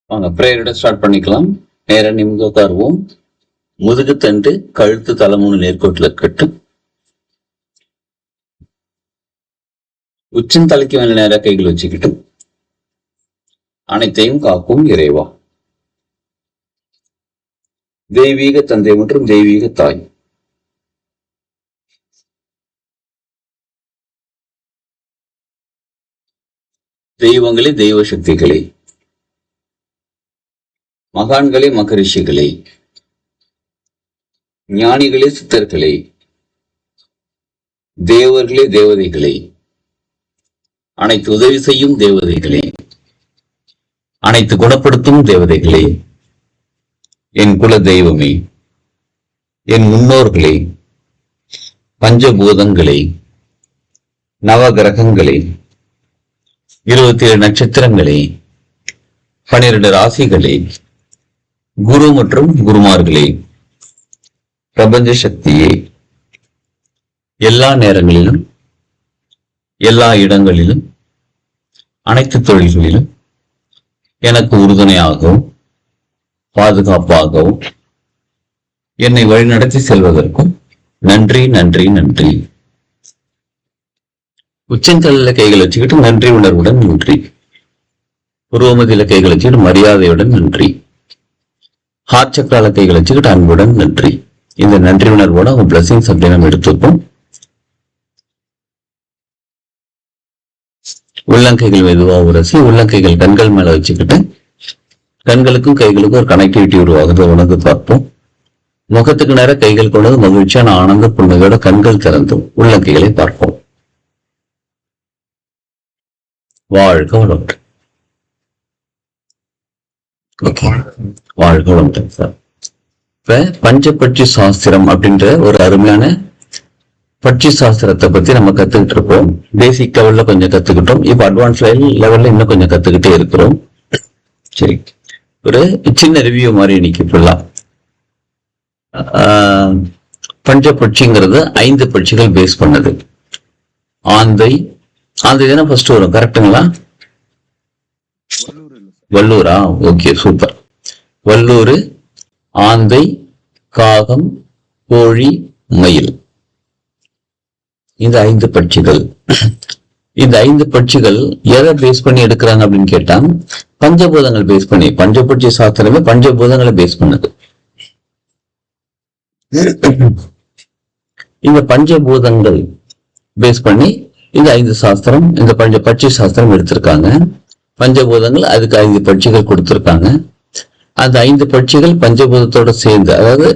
வாங்க பிரேயரோட ஸ்டார்ட் பண்ணிக்கலாம். நேரா நிமிர்ந்து உட்காருவோம். முதுகு தண்டு கழுத்து தலை 3 நேர்கோட்டில் இருக்கட்டும். உச்சம் தலைக்கு மேல நேரா கைகள் வச்சுக்கிட்டு அனைத்தையும் காக்கும் இறைவா, தெய்வீக தந்தை மற்றும் தெய்வீக தாய், தெய்வங்களே, தெய்வ சக்திகளே, மகான்களே, மகரிஷிகளே, ஞானிகளே, சித்தர்களே, தேவர்களே, தேவதைகளே, அனைத்து உதவி செய்யும் தேவதைகளே, அனைத்து குணப்படுத்தும் தேவதைகளே, என் குல தெய்வமே, என் முன்னோர்களே, பஞ்சபூதங்களே, நவகிரகங்களே, 27 நட்சத்திரங்களே, 12 ராசிகளே, குரு மற்றும் குருமார்களே, பிரபஞ்ச சக்தியே, எல்லா நேரங்களிலும் எல்லா இடங்களிலும் அனைத்து தொழில்களிலும் எனக்கு உறுதுணையாகவும் பாதுகாப்பாகவும் என்னை வழிநடத்தி செல்வதற்கும் நன்றி நன்றி நன்றி. உச்சந்தலையில கைகள் வச்சுக்கிட்டு நன்றி உணர்வுடன் நன்றி. புருவமதியில கைகள் வச்சுக்கிட்டு மரியாதையுடன் நன்றி. ஹார்ட் சக்கரால கைகள் வச்சுக்கிட்டு அன்புடன் நன்றி. இந்த நன்றி உணர்வோட அவங்க பிளஸிங்ஸ் அப்படி நம்ம எடுத்துப்போம். உள்ளங்கைகள் மெதுவாக உரசி உள்ளங்கைகள் கண்கள் மேல வச்சுக்கிட்டு கண்களுக்கும் கைகளுக்கும் ஒரு கனெக்டிவிட்டி உருவாகுது உணர்ந்து பார்ப்போம். முகத்துக்கு நேரம் கைகள் கொண்டது மகிழ்ச்சியான ஆனந்த புன்னகையோட கண்கள் திறந்தும் உள்ளங்கைகளை பார்ப்போம். வாழ்க வளமுடன். வாழ்க வளமுடன் சார். இப்ப பஞ்சபட்சி சாஸ்திரம் அப்படின்ற ஒரு அருமையான பட்சி சாஸ்திரத்தை பத்தி நம்ம கத்துக்கிட்டு இருப்போம். பேசிக் லெவல்ல கொஞ்சம் கத்துக்கிட்டோம். இப்ப அட்வான்ஸ் லெவல்ல இன்னும் கொஞ்சம் கத்துக்கிட்டே இருக்கிறோம். சரி, ஒரு சின்ன ரிவ்யூ மாதிரி இன்னைக்கு ஃபுல்லா. பஞ்சபட்சிங்கிறது 5 பட்சிகள் பேஸ் பண்ணது. ஆந்தை தானே ஃபர்ஸ்ட் வரும், கரெக்டுங்களா? வல்லூரா? Okay, super. வல்லூர், ஆந்தை, காகம், கோழி, மயில், இந்த 5 பட்சிகள். இந்த 5 பட்சிகள் எதை பேஸ் பண்ணி எடுக்கிறாங்க அப்படின்னு கேட்டா பஞ்சபூதங்கள் பேஸ் பண்ணி. பஞ்சபட்சி சாஸ்திரமே பஞ்சபூதங்களை பேஸ் பண்ணது. இந்த பஞ்சபூதங்கள் பேஸ் பண்ணி இந்த 5 சாஸ்திரம், இந்த பட்சி சாஸ்திரம் எடுத்திருக்காங்க. பஞ்சபூதங்கள் அதுக்கு 5 பட்சிகள் கொடுத்திருக்காங்க. அந்த 5 பட்சிகள் பஞ்சபூதத்தோட சேர்ந்து, அதாவது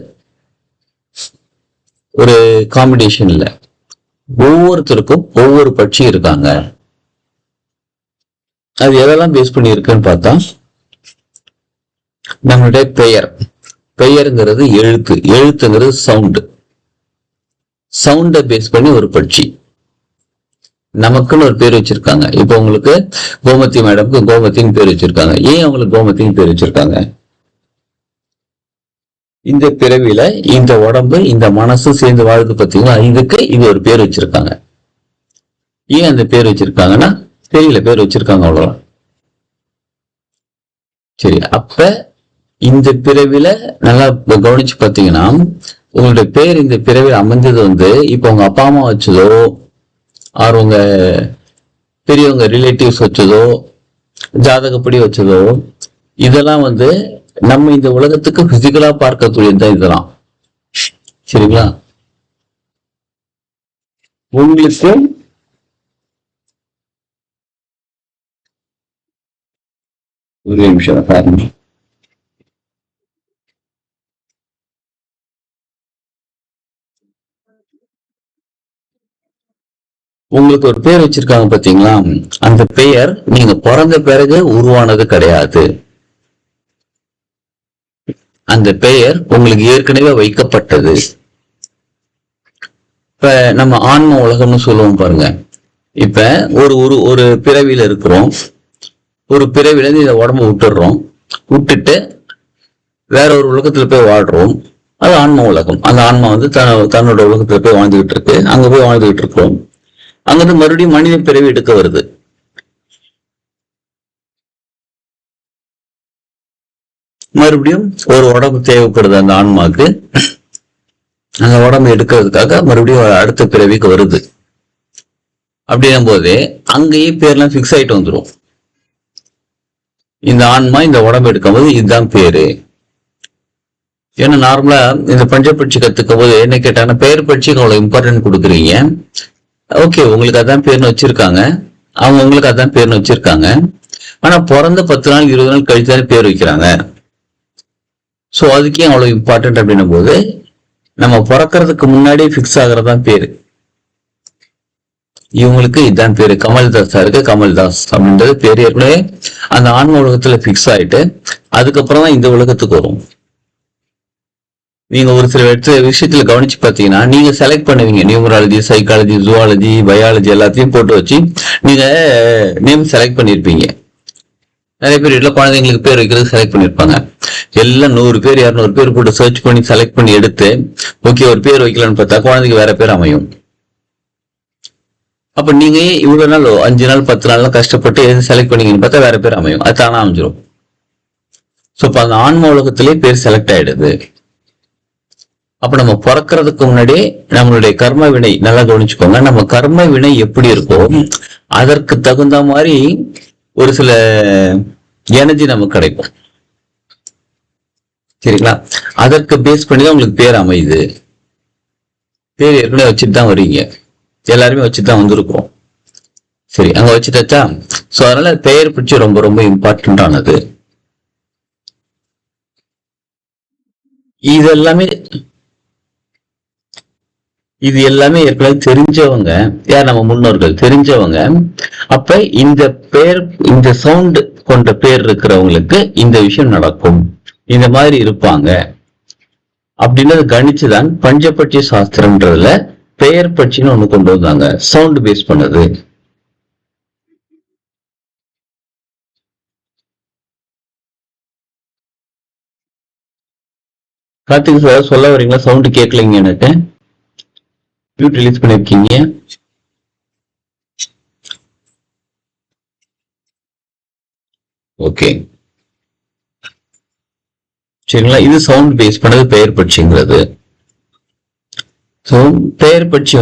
ஒரு காம்பினேஷன்ல ஒவ்வொருத்தருக்கும் ஒவ்வொரு பட்சி இருக்காங்க. அது எதெல்லாம் பேஸ் பண்ணி இருக்குன்னு பார்த்தா, நம்மளுடைய பெயருங்கிறது எழுத்து, எழுத்துங்கிறது சவுண்டு, சவுண்டை பேஸ் பண்ணி ஒரு பட்சி. நமக்குன்னு ஒரு பேர் வச்சிருக்காங்க. இப்ப உங்களுக்கு கோமதி மேடம்க்கு கோமதின்னு பேர் வச்சிருக்காங்க. ஏன் அவங்களுக்கு கோமதின்னு பேர் வச்சிருக்காங்க? இந்த பிறவில இந்த உடம்பு இந்த மனசு சேர்ந்து வாழ்ந்து பார்த்தீங்கன்னா இதுக்கு இது ஒரு பேர் வச்சிருக்காங்க. ஏன் அந்த பேர் வச்சிருக்காங்கன்னா தெரியல, பேர் வச்சிருக்காங்க, அவ்வளவுதான். சரி, அப்ப இந்த பிறவில நல்லா கவனிச்சு பார்த்தீங்கன்னா உங்களுடைய பேர் இந்த பிறவில அமைஞ்சது இப்ப உங்க அப்பா அம்மா வச்சதோ, ஆர் உங்க பெரியவங்க ரிலேட்டிவ்ஸ் வச்சதோ, ஜாதகப்படி வச்சதோ, இதெல்லாம் நம்ம இந்த உலகத்துக்கு பிசிக்கலா பார்க்கக்கூடியதுதான் இதெல்லாம். சரிங்களா? உங்களுக்கு ஒரு நிமிஷம் பாருங்க. உங்களுக்கு ஒரு பேர் வச்சிருக்காங்க பாத்தீங்களா? அந்த பெயர் நீங்க பிறந்த பிறகு உருவானது கிடையாது. அந்த பெயர் உங்களுக்கு ஏற்கனவே வைக்கப்பட்டது. இப்ப நம்ம ஆன்ம உலகம்னு சொல்லுவோம் பாருங்க. இப்ப ஒரு பிறவியில இருக்கிறோம். ஒரு பிறவில இருந்து இந்த உடம்பு விட்டுடுறோம். விட்டுட்டு வேற ஒரு உலகத்துல போய் வாழ்றோம். அது ஆன்ம உலகம். அந்த ஆன்மா தன்னோட உலகத்துல போய் வாழ்ந்துகிட்டு இருக்கு. அங்க போய் வாழ்ந்துகிட்டு இருக்கிறோம். அங்கிருந்து மறுபடியும் மனித பிறவி எடுக்க வருது. மறுபடியும் ஒரு உடம்பு தேவைப்படுது அந்த ஆன்மாக்கு. அந்த உடம்பு எடுக்கிறதுக்காக மறுபடியும் அடுத்த பிறவிக்கு வருது. அப்படின்னும் போது அங்கேயே பேர்லாம் பிக்ஸ் ஆயிட்டு வந்துடும். இந்த ஆன்மா இந்த உடம்பு எடுக்கும் போது இதுதான் பேரு. ஏன்னா நார்மலா இந்த பஞ்சபட்சி கத்துக்கும் போது என்ன கேட்டாங்கன்னா, பெயர் பட்சிக்கு அவ்வளவு இம்பார்ட்டன்ட் கொடுக்குறீங்க. ஓகே, உங்களுக்கு அதான் பேர்னு வச்சிருக்காங்க, அவங்க உங்களுக்கு அதான் பேர்னு வச்சிருக்காங்க. ஆனா பிறந்த 10 நாள் 20 நாள் கழிச்சுதானே பேர் வைக்கிறாங்க. சோ அதுக்கே அவ்வளவு இம்பார்ட்டன்ட் அப்படின்னும் போது நம்ம பிறக்கிறதுக்கு முன்னாடியே பிக்ஸ் ஆகுறதான் பேரு. இவங்களுக்கு இதுதான் பேரு, கமல்தாஸ் சாருக்கு கமல்தாஸ் அப்படின்றது பேரு ஏற்கனவே அந்த ஆன்ம உலகத்துல பிக்ஸ் ஆயிட்டு அதுக்கப்புறம் தான் இந்த உலகத்துக்கு வரும். நீங்க ஒரு சில விஷயத்துல கவனிச்சு பாத்தீங்கன்னா, நீங்க செலக்ட் பண்ணுவீங்க நியூமராலஜி, சைக்காலஜி, ஜுவாலஜி, பயாலஜி எல்லாத்தையும் போட்டு வச்சு நீங்க நேம் செலக்ட் பண்ணிருப்பீங்க. நிறைய பேர் வீட்டுல குழந்தைங்களுக்கு பேர் வைக்கிறது செலக்ட் பண்ணிருப்பாங்க. எல்லாம் 100 பேர் 200 பேர் போட்டு சர்ச் பண்ணி செலக்ட் பண்ணி எடுத்து ஓகே ஒரு பேர் வைக்கலான்னு பார்த்தா குழந்தைக்கு வேற பேர் அமையும். அப்ப நீங்க இவ்வளவு நாள் 5 நாள் 10 நாள் கஷ்டப்பட்டு எது செலக்ட் பண்ணீங்கன்னு பார்த்தா வேற பேர் அமையும். அது தானா அமைஞ்சிடும். சோ இப்ப அந்த ஆன்ம உலகத்திலேயே பேர் செலக்ட் ஆயிடுது. அப்ப நம்ம பிறக்கிறதுக்கு முன்னாடியே நம்மளுடைய கர்ம வினை நல்லா கவனிச்சுக்கோங்க. நம்ம கர்ம வினை எப்படி இருக்கோ அதற்கு தகுந்த மாதிரி ஒரு சில எனர்ஜி நமக்கு கிடைக்கும். சரிங்களா? அதற்கு பேஸ் பண்ணி தான் உங்களுக்கு பேர் அமையுது. பேர் ஏற்கனவே வச்சுட்டு தான் வரீங்க, எல்லாருமே வச்சுட்டு தான் வந்திருக்கோம். சரி, அங்க வச்சுட்டாச்சா? சோ அதனால பெயர் பற்றி ரொம்ப ரொம்ப இம்பார்ட்டன்ட் ஆனது. இது எல்லாமே ஏற்கனவே தெரிஞ்சவங்க யார், நம்ம முன்னோர்கள் தெரிஞ்சவங்க. அப்ப இந்த பேர், இந்த சவுண்ட் கொண்ட பேர் இருக்கிறவங்களுக்கு இந்த விஷயம் நடக்கும், இந்த மாதிரி இருப்பாங்க அப்படின்றது கணிச்சுதான் பஞ்சபட்சி சாஸ்திரம்ன்றதுல பெயர் பட்சின்னு ஒண்ணு கொண்டு வந்தாங்க, சவுண்ட் பேஸ் பண்ணது. கார்த்திக் சார் சொல்ல வரீங்களா? சவுண்ட் கேட்கலைங்க எனக்கு. மியூட் ரிலீஸ் பண்ணிருக்கீங்க. ஓகே, சரிங்களா? இது சவுண்ட் பேஸ் பண்ணது பெயர் பட்சிங்கிறது. ஸோ பெயர் பட்சி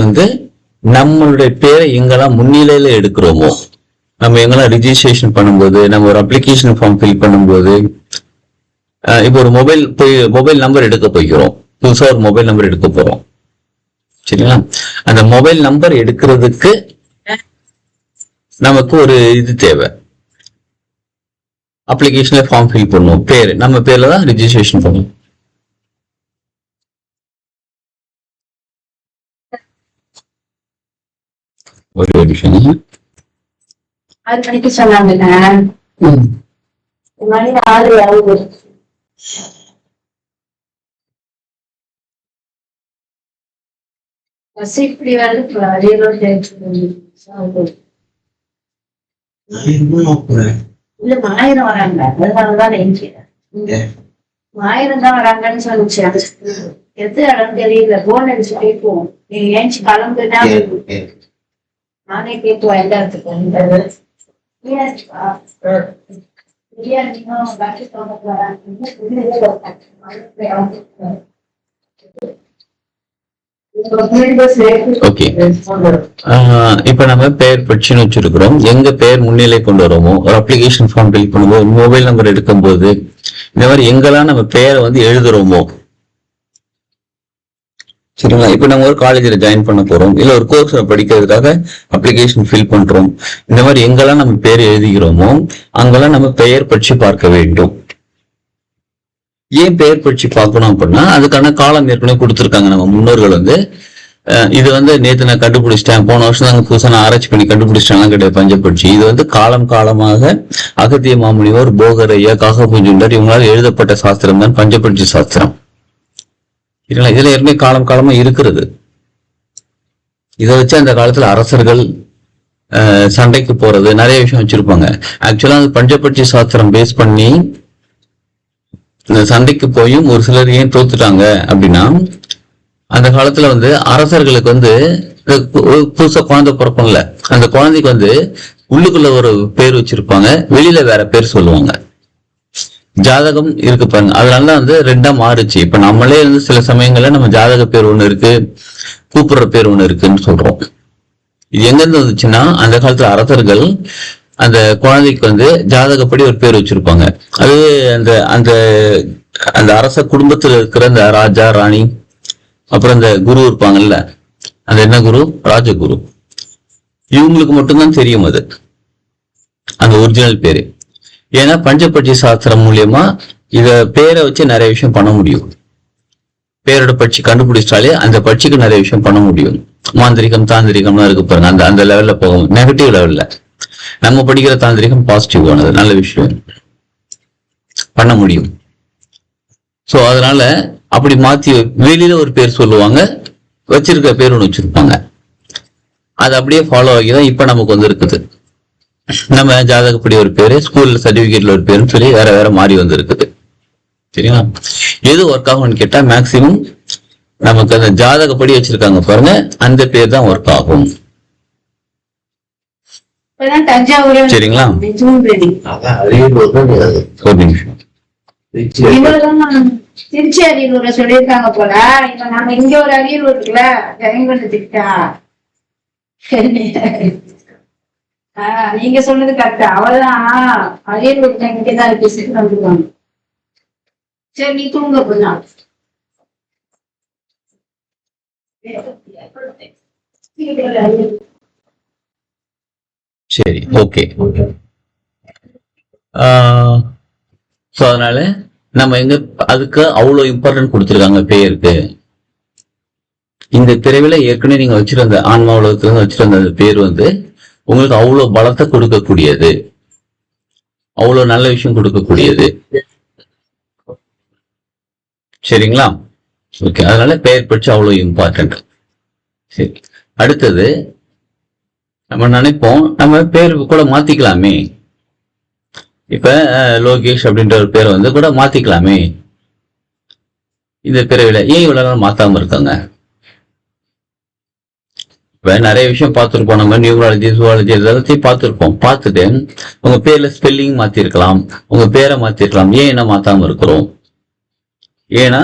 நம்மளுடைய பேரை எங்கெல்லாம் முன்னிலையில எடுக்கிறோமோ, நம்ம எங்கெல்லாம் ரிஜிஸ்ட்ரேஷன் பண்ணும்போது, நம்ம ஒரு அப்ளிகேஷன் ஃபார்ம் ஃபில் பண்ணும்போது, இப்போ ஒரு மொபைல் நம்பர் எடுக்க போய்க்கிறோம், புதுசா ஒரு மொபைல் நம்பர் எடுக்க போறோம். சரிங்களா? அந்த மொபைல் நம்பர் எடுக்கிறதுக்கு நமக்கு ஒரு இது தேவை, அப்ளிகேஷன்ல ஃபார்ம் ஃபில் பண்ணுவோம், பேரு நம்ம பேர்ல தான் ரிஜிஸ்ட்ரேஷன் பண்ணுவோம். ஒரு விஷயம் இப்படி வந்து இல்ல 1000 வராங்க, அதனாலதான் நினைக்கிறேன் 1000 தான் வராங்கன்னு சொல்லிச்சு. எது இடம் தெரியல, போன் அடிச்சு கேட்போம், நீங்க ஏஞ்சி கிளம்புனா நானே கேட்போம் எந்த இடத்துக்கு. ஓகே, இப்ப நம்ம பெயர் பட்சின்னு வச்சிருக்கிறோம். எங்க பெயர் முன்னிலை கொண்டு வரோமோ, ஒரு அப்ளிகேஷன் ஃபார்ம் ஃபில் பண்ணும்போது, மொபைல் நம்பர் எடுக்கும் போது, இந்த மாதிரி எங்கெல்லாம் நம்ம பெயரை எழுதுறோமோ, சரிங்களா? இப்ப நம்ம ஒரு காலேஜ்ல ஜாயின் பண்ண போறோம், இல்ல ஒரு கோர்ஸ் படிக்கிறதுக்காக அப்ளிகேஷன் ஃபில் பண்றோம், இந்த மாதிரி எங்கெல்லாம் நம்ம பெயர் எழுதுகிறோமோ அங்கெல்லாம் நம்ம பெயர் பட்சி பார்க்க வேண்டும். ஏன் பெயர் பட்சி பார்க்கணும் அப்படின்னா, அதுக்கான காலம் ஏற்கனவே கொடுத்துருக்காங்க நம்ம முன்னோர்கள். இது நேத்து நான் கண்டுபிடிச்சிட்டேன், போன வருஷம் நாங்க புதுசா நான் ஆராய்ச்சி பண்ணி கண்டுபிடிச்சிட்டாங்க கிடையாது பஞ்சபட்சி. இது காலம் காலமாக அகத்திய மாமுனிவர், போகரையா, காகபூஜுண்டர் இவங்களால எழுதப்பட்ட சாஸ்திரம் தான் பஞ்சபட்சி சாஸ்திரம். இதுல ஏற்கனவே காலம் காலமா இருக்கிறது. இதை வச்சு அந்த காலத்துல அரசர்கள் சண்டைக்கு போறது நிறைய விஷயம் வச்சிருப்பாங்க. ஆக்சுவலா அந்த பஞ்சபட்சி சாஸ்திரம் பேஸ் பண்ணி இந்த சண்டைக்கு போயும் ஒரு சிலர் ஏன் தோத்துட்டாங்க அப்படின்னா, அந்த காலத்துல அரசர்களுக்கு புதுசா குழந்தை பிறக்கும்ல, அந்த குழந்தைக்கு உள்ளுக்குள்ள ஒரு பேர் வச்சிருப்பாங்க, வெளியில வேற பேர் சொல்லுவாங்க. ஜாதகம் இருக்கு பாருங்க, அதனால வந்து ரெண்டா மாறுச்சு. இப்ப நம்மளே வந்து சில சமயங்கள்ல நம்ம ஜாதக பேர் ஒண்ணு இருக்கு, கூப்பிடுற பேர் ஒண்ணு இருக்குன்னு சொல்றோம். இது எங்க இருந்து வந்துச்சுன்னா, அந்த காலத்துல அரசர்கள் அந்த குழந்தைக்கு வந்து ஜாதகப்படி ஒரு பேர் வச்சிருப்பாங்க. அது அந்த அந்த அந்த அரச குடும்பத்துல இருக்கிற அந்த ராஜா ராணி அப்புறம் இந்த குரு இருப்பாங்கல்ல, அந்த என்ன குரு, ராஜகுரு, இவங்களுக்கு மட்டும்தான் தெரியும் அது அந்த ஒரிஜினல் பேரு. ஏன்னா பஞ்சபட்சி சாஸ்திரம் மூலியமா இத பேரை வச்சு நிறைய விஷயம் பண்ண முடியும். பேரோட பட்சி கண்டுபிடிச்சாலே அந்த பட்சிக்கு நிறைய விஷயம் பண்ண முடியும். மாந்திரிகம் தாந்திரிகம்லாம் இருக்கு பாருங்க, அந்த அந்த லெவல்ல போகும், நெகட்டிவ் லெவல்ல. நம்ம படிக்கிற தாந்திரிகம் பாசிட்டிவ் ஆனது, நல்ல விஷயம் பண்ண முடியும். சோ அதனால அப்படி மாத்தி வெளியில ஒரு பேர் சொல்லுவாங்க, வச்சிருக்க பேர் ஒண்ணு வச்சிருப்பாங்க. அது அப்படியே ஃபாலோ ஆகிதான் இப்ப நமக்கு வந்து இருக்குது. நம்ம ஜாதகப்படி ஒரு பேரு, ஸ்கூல்ல சர்டிபிகேட்ல ஒரு பேருன்னு சொல்லி வேற வேற மாறி வந்து இருக்குது. சரிங்களா? எது ஒர்க் ஆகும்னு கேட்டா மேக்சிமம் நமக்கு அந்த ஜாதகப்படி வச்சிருக்காங்க பாருங்க, அந்த பேர் தான் ஒர்க் ஆகும். சரிங்களா? ஒரு நிமிஷம். திருச்சி அரியலூர்ல சொல்லியிருக்காங்க போல, இப்ப நம்ம இங்க ஒரு அரியலூர் இருக்குல்ல, ஜெயங்கொண்டத்துக்கிட்டா. நீங்க சொன்னது கரெக்டா, அவள்தான் அரியலூர் இங்கதான் இருக்கு வந்துருவாங்க. சரி, நீ தூங்க போனா. சரி, ஓகே. சோ அதனால நம்ம எங்க அதுக்கு அவ்வளவு இம்பார்ட்டன்ட் கொடுத்திருக்காங்க பேருக்கு. இந்த பிறவில ஏற்கனவே நீங்க வச்சிருந்த ஆன்மா உலகத்துல வச்சிருந்த பேர் வந்து உங்களுக்கு அவ்வளவு பலத்தை கொடுக்கக்கூடியது, அவ்வளவு நல்ல விஷயம் கொடுக்கக்கூடியது. சரிங்களா? ஓகே. அதனால பெயர் பற்றி அவ்வளவு இம்பார்ட்டன்ட். சரி, அடுத்தது நம்ம நினைப்போம் நம்ம பேர் கூட மாத்திக்கலாமே. இப்ப லோகேஷ் அப்படின்ற ஒரு பேரை வந்து கூட மாத்திக்கலாமே. இந்த பிறவில ஏன் இவ்வளவு நாள் மாத்தாம இருக்காங்க? இப்ப நிறைய விஷயம் பார்த்திருப்போம், நம்ம நியூமராலஜி ஜுவாலஜி எல்லாத்தையும் பார்த்திருப்போம். பார்த்துட்டு உங்க பேர்ல ஸ்பெல்லிங் மாத்திருக்கலாம், உங்க பேரை மாத்திருக்கலாம். ஏன் என்ன மாத்தாம இருக்கிறோம்? ஏன்னா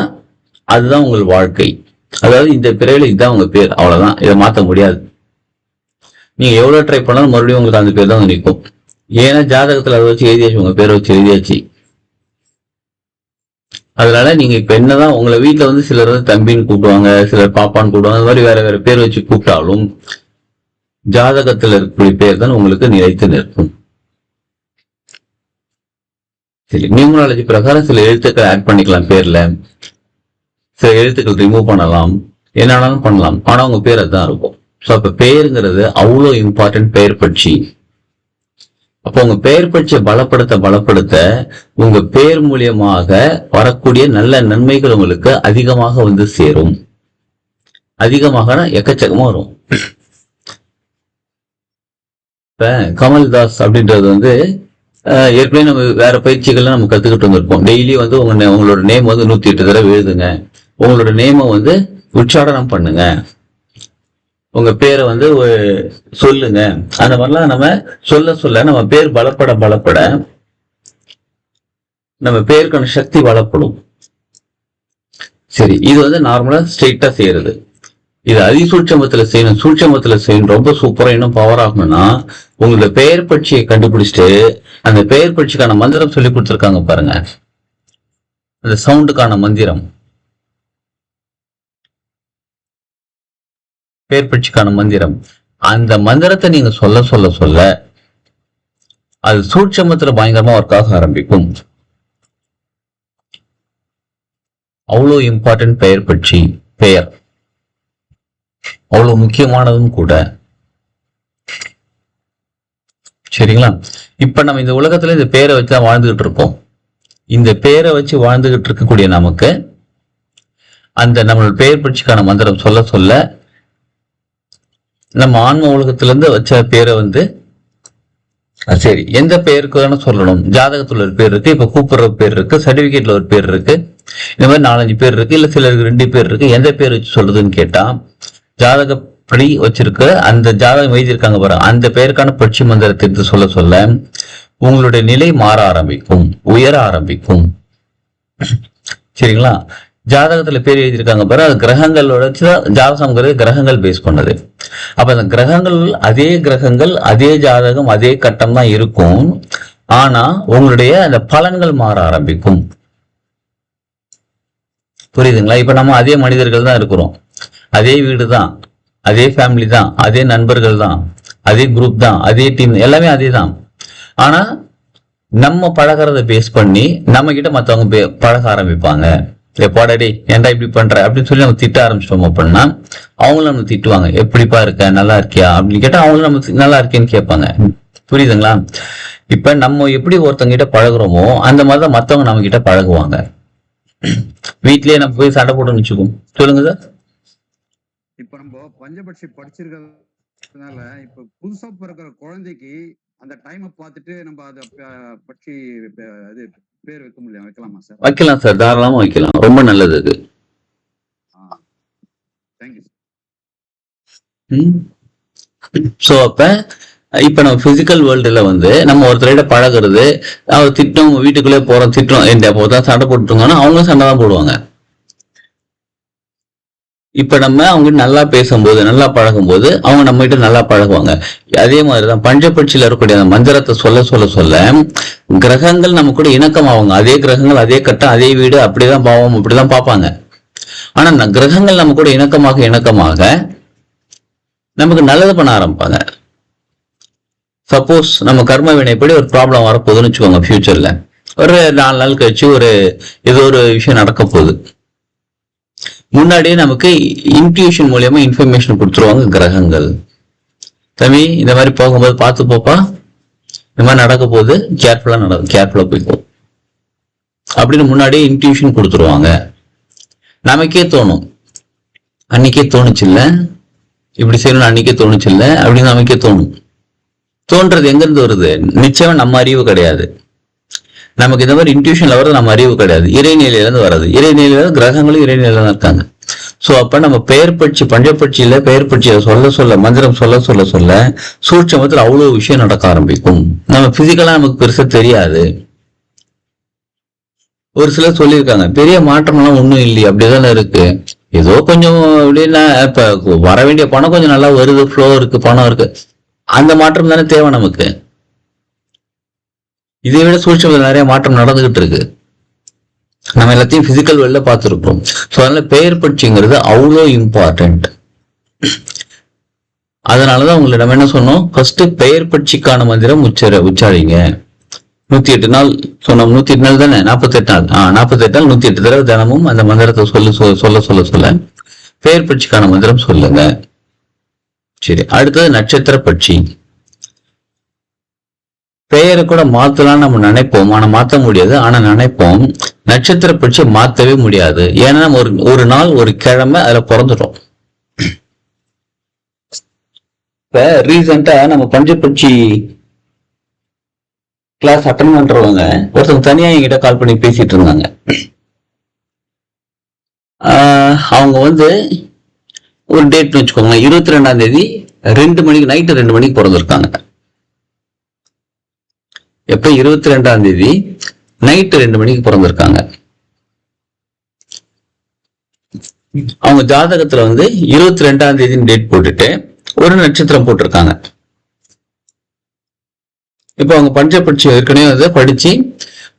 அதுதான் உங்கள் வாழ்க்கை. அதாவது இந்த பிறவில இதுதான் உங்க பேர், அவ்வளவுதான். இதை மாத்த முடியாது. நீங்க எவ்வளவு ட்ரை பண்ணாலும் மறுபடியும் உங்களுக்கு அந்த பேர் தான் நிற்கும். ஏன்னா ஜாதகத்துல அதை வச்சு எழுதியாச்சு, உங்க பேரை வச்சு எழுதியாச்சு. அதனால நீங்க இப்ப என்னதான் உங்களை வீட்டுல வந்து சிலர் வந்து தம்பின்னு கூப்பிடுவாங்க, சிலர் பாப்பான்னு கூப்பிடுவாங்க, அந்த மாதிரி வேற வேற பேர் வச்சு கூப்பிட்டாலும் ஜாதகத்துல இருக்கக்கூடிய பேர் தான் உங்களுக்கு நிலைத்து நிற்கும். சரி, நியூமராலஜி பிரகாரம் சில எழுத்துக்கள் ஆட் பண்ணிக்கலாம் பேர்ல, சில எழுத்துக்கள் ரிமூவ் பண்ணலாம், என்னன்னாலும் பண்ணலாம். ஆனா உங்க பேர் அதுதான் இருக்கும். ஸோ அப்ப பெயருங்கிறது அவ்வளோ இம்பார்ட்டன்ட். பெயர் பட்சி. அப்போ உங்க பெயர் பட்சியை பலப்படுத்த பலப்படுத்த உங்க பெயர் மூலியமாக வரக்கூடிய நல்ல நன்மைகள் உங்களுக்கு அதிகமாக வந்து சேரும். அதிகமாக எக்கச்சக்கமா வரும். இப்ப கமல்தாஸ் அப்படின்றது வந்து ஏற்கனவே நம்ம வேற பயிற்சிகள்லாம் நம்ம கத்துக்கிட்டு வந்திருப்போம். டெய்லி வந்து உங்களோட நேம் வந்து 108 தடவை எழுதுங்க, உங்களோட நேமை வந்து உச்சாரணம் பண்ணுங்க, உங்க பேரை வந்து சொல்லுங்க. அந்த மாதிரிலாம் நம்ம சொல்ல சொல்ல நம்ம பேர் பலப்பட பலப்பட நம்ம பேருக்கான சக்தி பலப்படும். சரி, இது வந்து நார்மலா ஸ்ட்ரெயிட்டா செய்யறது. இது அதிசூட்சமத்துல செய்யணும், சூட்சமத்துல செய்யணும், ரொம்ப சூப்பரா இன்னும் பவர் ஆகணும்னா உங்களோட பெயர் பட்சியை கண்டுபிடிச்சிட்டு அந்த பெயர் பட்சிக்கான மந்திரம் சொல்லி கொடுத்துருக்காங்க பாருங்க, அந்த சவுண்டுக்கான மந்திரம், பெயர் பட்சிக்கான மந்திரம். அந்த மந்திரத்தை நீங்க சொல்ல சொல்ல சொல்ல அது சூட்சமத்துல பயங்கரமா ஒர்க் ஆக ஆரம்பிக்கும். அவ்வளவு இம்பார்ட்டன்ட் பெயர் பட்சி. பெயர் அவ்வளவு முக்கியமானதும் கூட. சரிங்களா? இப்ப நம்ம இந்த உலகத்துல இந்த பேரை வச்சுதான் வாழ்ந்துகிட்டு இருப்போம். இந்த பேரை வச்சு வாழ்ந்துகிட்டு இருக்கக்கூடிய நமக்கு அந்த நம்மளோட பெயர் பட்சிக்கான மந்திரம் சொல்ல சொல்ல நம்ம ஆன்ம உலகத்துல இருந்து வச்ச பேரை வந்து சரி எந்த பேருக்கு சொல்லணும். ஜாதகத்துல ஒரு பேர் இருக்கு, இப்ப கூப்பிடுற பேர் இருக்கு, சர்டிபிகேட்ல ஒரு பேர் இருக்கு, இந்த மாதிரி 4-5 பேர் இருக்கு, இல்ல சிலருக்கு 2 பேர் இருக்கு. எந்த பேர் வச்சு சொல்றதுன்னு கேட்டா ஜாதகப்படி வச்சிருக்க அந்த ஜாதகம் எழுதியிருக்காங்க பாருங்க, அந்த பேருக்கான பட்சி மந்திரத்தை சொல்ல சொல்ல உங்களுடைய நிலை மாற ஆரம்பிக்கும், உயர ஆரம்பிக்கும். சரிங்களா? ஜாதகத்துல பேர் எழுதியிருக்காங்க பாரு, அது கிரகங்களோட ஜாதகம்ங்கிறது கிரகங்கள் பேஸ் பண்ணது. அப்ப அந்த கிரகங்கள் அதே ஜாதகம் அதே கட்டம் தான் இருக்கும். ஆனா உங்களுடைய அந்த பலன்கள் மாற ஆரம்பிக்கும். புரியுதுங்களா? இப்ப நம்ம அதே மனிதர்கள் தான் இருக்கிறோம், அதே வீடு தான், அதே ஃபேமிலி தான், அதே நண்பர்கள் தான், அதே குரூப் தான், அதே டீம், எல்லாமே அதே தான். ஆனா நம்ம பழகிறத பேஸ் பண்ணி நம்ம கிட்ட மத்தவங்க பழக ஆரம்பிப்பாங்க. எப்பாடடி ஏன்டா இப்படி பண்ற அப்படின்னு சொல்லி நம்ம திட்ட ஆரம்பிச்சிட்டோம் அப்படின்னா அவங்களும் நம்ம திட்டுவாங்க. எப்படிப்பா இருக்க, நல்லா இருக்கியா அப்படின்னு கேட்டா அவங்களும் நம்ம நல்லா இருக்கேன்னு கேட்பாங்க. புரியுதுங்களா? இப்ப நம்ம எப்படி ஒருத்தவங்க கிட்ட பழகுறோமோ அந்த மாதிரிதான் மத்தவங்க நம்ம கிட்ட பழகுவாங்க. வீட்லயே நம்ம போய் சண்டை போட்டோம்னு வச்சுக்கோம். சொல்லுங்க சார். இப்ப நம்ம பஞ்சபட்சி படிச்சிருக்கிறதுனால இப்ப புதுசா பிறக்கிற குழந்தைக்கு அந்த டைமை பார்த்துட்டு நம்ம அதை பற்றி இது பேர் வைக்கலாமா சார்? வைக்கலாம் சார், தாராளமா வைக்கலாம். ரொம்ப நல்லது அது. தேங்க்யூ. சோ இப்ப நம்ம பிசிக்கல் வேர்ல்டுல நம்ம ஒருத்தரையிட பழகுறது, அவர் திட்டம், வீட்டுக்குள்ளே போறோம் திட்டம், எப்போதான் சண்டை போட்டுருங்கன்னா அவங்களும் சண்டை தான் போடுவாங்க. இப்ப நம்ம அவங்க நல்லா பேசும்போது, நல்லா பழகும் போது அவங்க நம்ம கிட்ட நல்லா பழகுவாங்க. அதே மாதிரிதான் பஞ்சபட்சியில இருக்கக்கூடிய அந்த மந்திரத்தை சொல்ல கிரகங்கள் நம்ம கூட இணக்கமாவாங்க. அதே கிரகங்கள், அதே கட்டம், அதே வீடு, அப்படிதான் பாவம், அப்படிதான் பார்ப்பாங்க. ஆனா கிரகங்கள் நம்ம கூட இணக்கமாக நமக்கு நல்லது பண்ண ஆரம்பிப்பாங்க. சப்போஸ் நம்ம கர்ம வினைப்படி ஒரு ப்ராப்ளம் வரப்போகுதுன்னு வச்சுக்கோங்க, ஃபியூச்சர்ல ஒரு 4 நாள் கழிச்சு ஏதோ ஒரு விஷயம் நடக்க போகுது, முன்னாடியே நமக்கு இன்ட்யூஷன் மூலியமா இன்ஃபர்மேஷன் கொடுத்துருவாங்க கிரகங்கள். தம்பி இந்த மாதிரி போகும்போது பார்த்து போப்பா, இந்த மாதிரி நடக்க போகுது, கேர்ஃபுல்லா போய்ப்போம் அப்படின்னு முன்னாடியே இன்ட்யூஷன் கொடுத்துருவாங்க. நமக்கே தோணும், அன்னைக்கே தோணுச்சு இல்ல, இப்படி செய்யணும் அன்னைக்கே தோணுச்சு இல்ல அப்படின்னு நமக்கே தோன்றது எங்க இருந்து வருது? நிச்சயம் நம்ம அறிவு கிடையாது. நமக்கு இந்த மாதிரி இன்ட்யூஷன்ல வர்றது நம்ம அறிவு கிடையாது, இறைநிலையில இருந்து வர்றது. இறைநிலையில கிரகங்களும் இறைநிலையில தான் இருக்காங்க. சோ அப்ப நம்ம பெயர் பட்சி, பஞ்சபட்சியில பெயர் பட்சியை சொல்ல மந்திரம் சொல்ல சூட்சமத்துல அவ்வளவு விஷயம் நடக்க ஆரம்பிக்கும். நம்ம பிசிக்கலா நமக்கு பெருசா தெரியாது. ஒரு சிலர் சொல்லியிருக்காங்க, பெரிய மாற்றம் எல்லாம் ஒண்ணும் இல்லையே, அப்படிதானே இருக்கு, ஏதோ கொஞ்சம் அப்படின்னா இப்ப வர வேண்டிய பணம் கொஞ்சம் நல்லா வருது, ஃப்ளோ இருக்கு, பணம் இருக்கு, அந்த மாற்றம் தானே தேவை நமக்கு. இதை விட சூழ்ச்சியில் நிறைய மாற்றம் நடந்துகிட்டு இருக்கு. நம்ம எல்லாத்தையும் பிசிக்கல் வேர்ல்ட்ல பார்த்துருப்போம். ஸோ அதனால பெயர் பட்சிங்கிறது அவ்வளோ இம்பார்ட்டன்ட். அதனாலதான் உங்களை நம்ம என்ன சொன்னோம், ஃபர்ஸ்ட் பெயர் பட்சிக்கான மந்திரம் உச்சாரிங்க. 108 நாள் சொன்னோம். 108 நாள் தானே, 48 நாள். 48 நாள் 108 தடவை தினமும் அந்த மந்திரத்தை சொல்ல பெயர் பட்சிக்கான மந்திரம் சொல்லுங்க. சரி, அடுத்தது நட்சத்திர பட்சி. பெயரை கூட மாத்தலாம் நம்ம நினைப்போம், ஆனா மாத்த முடியாது. ஆனா நினைப்போம். நட்சத்திர பட்சி மாத்தவே முடியாது. ஏன்னா நம்ம ஒரு நாள் ஒரு கிழமை அதுல பிறந்துட்டோம். இப்ப ரீசெண்டா நம்ம பஞ்சபட்சி கிளாஸ் அட்டன் பண்றவங்க ஒருத்தவங்க தனியா என்கிட்ட கால் பண்ணி பேசிட்டு இருந்தாங்க. அவங்க ஒரு டேட் வச்சுக்கோங்க, 22ஆம் தேதி 2 மணிக்கு, நைட்டு 2 மணிக்கு பிறந்திருக்காங்க. எப்ப? 22ஆம் தேதி நைட்டு 2 மணிக்கு பிறந்திருக்காங்க. அவங்க ஜாதகத்துல 22ஆம் தேதி டேட் போட்டுட்டு ஒரு நட்சத்திரம் போட்டிருக்காங்க. இப்ப அவங்க பஞ்சபட்சி ஏற்கனவே படிச்சு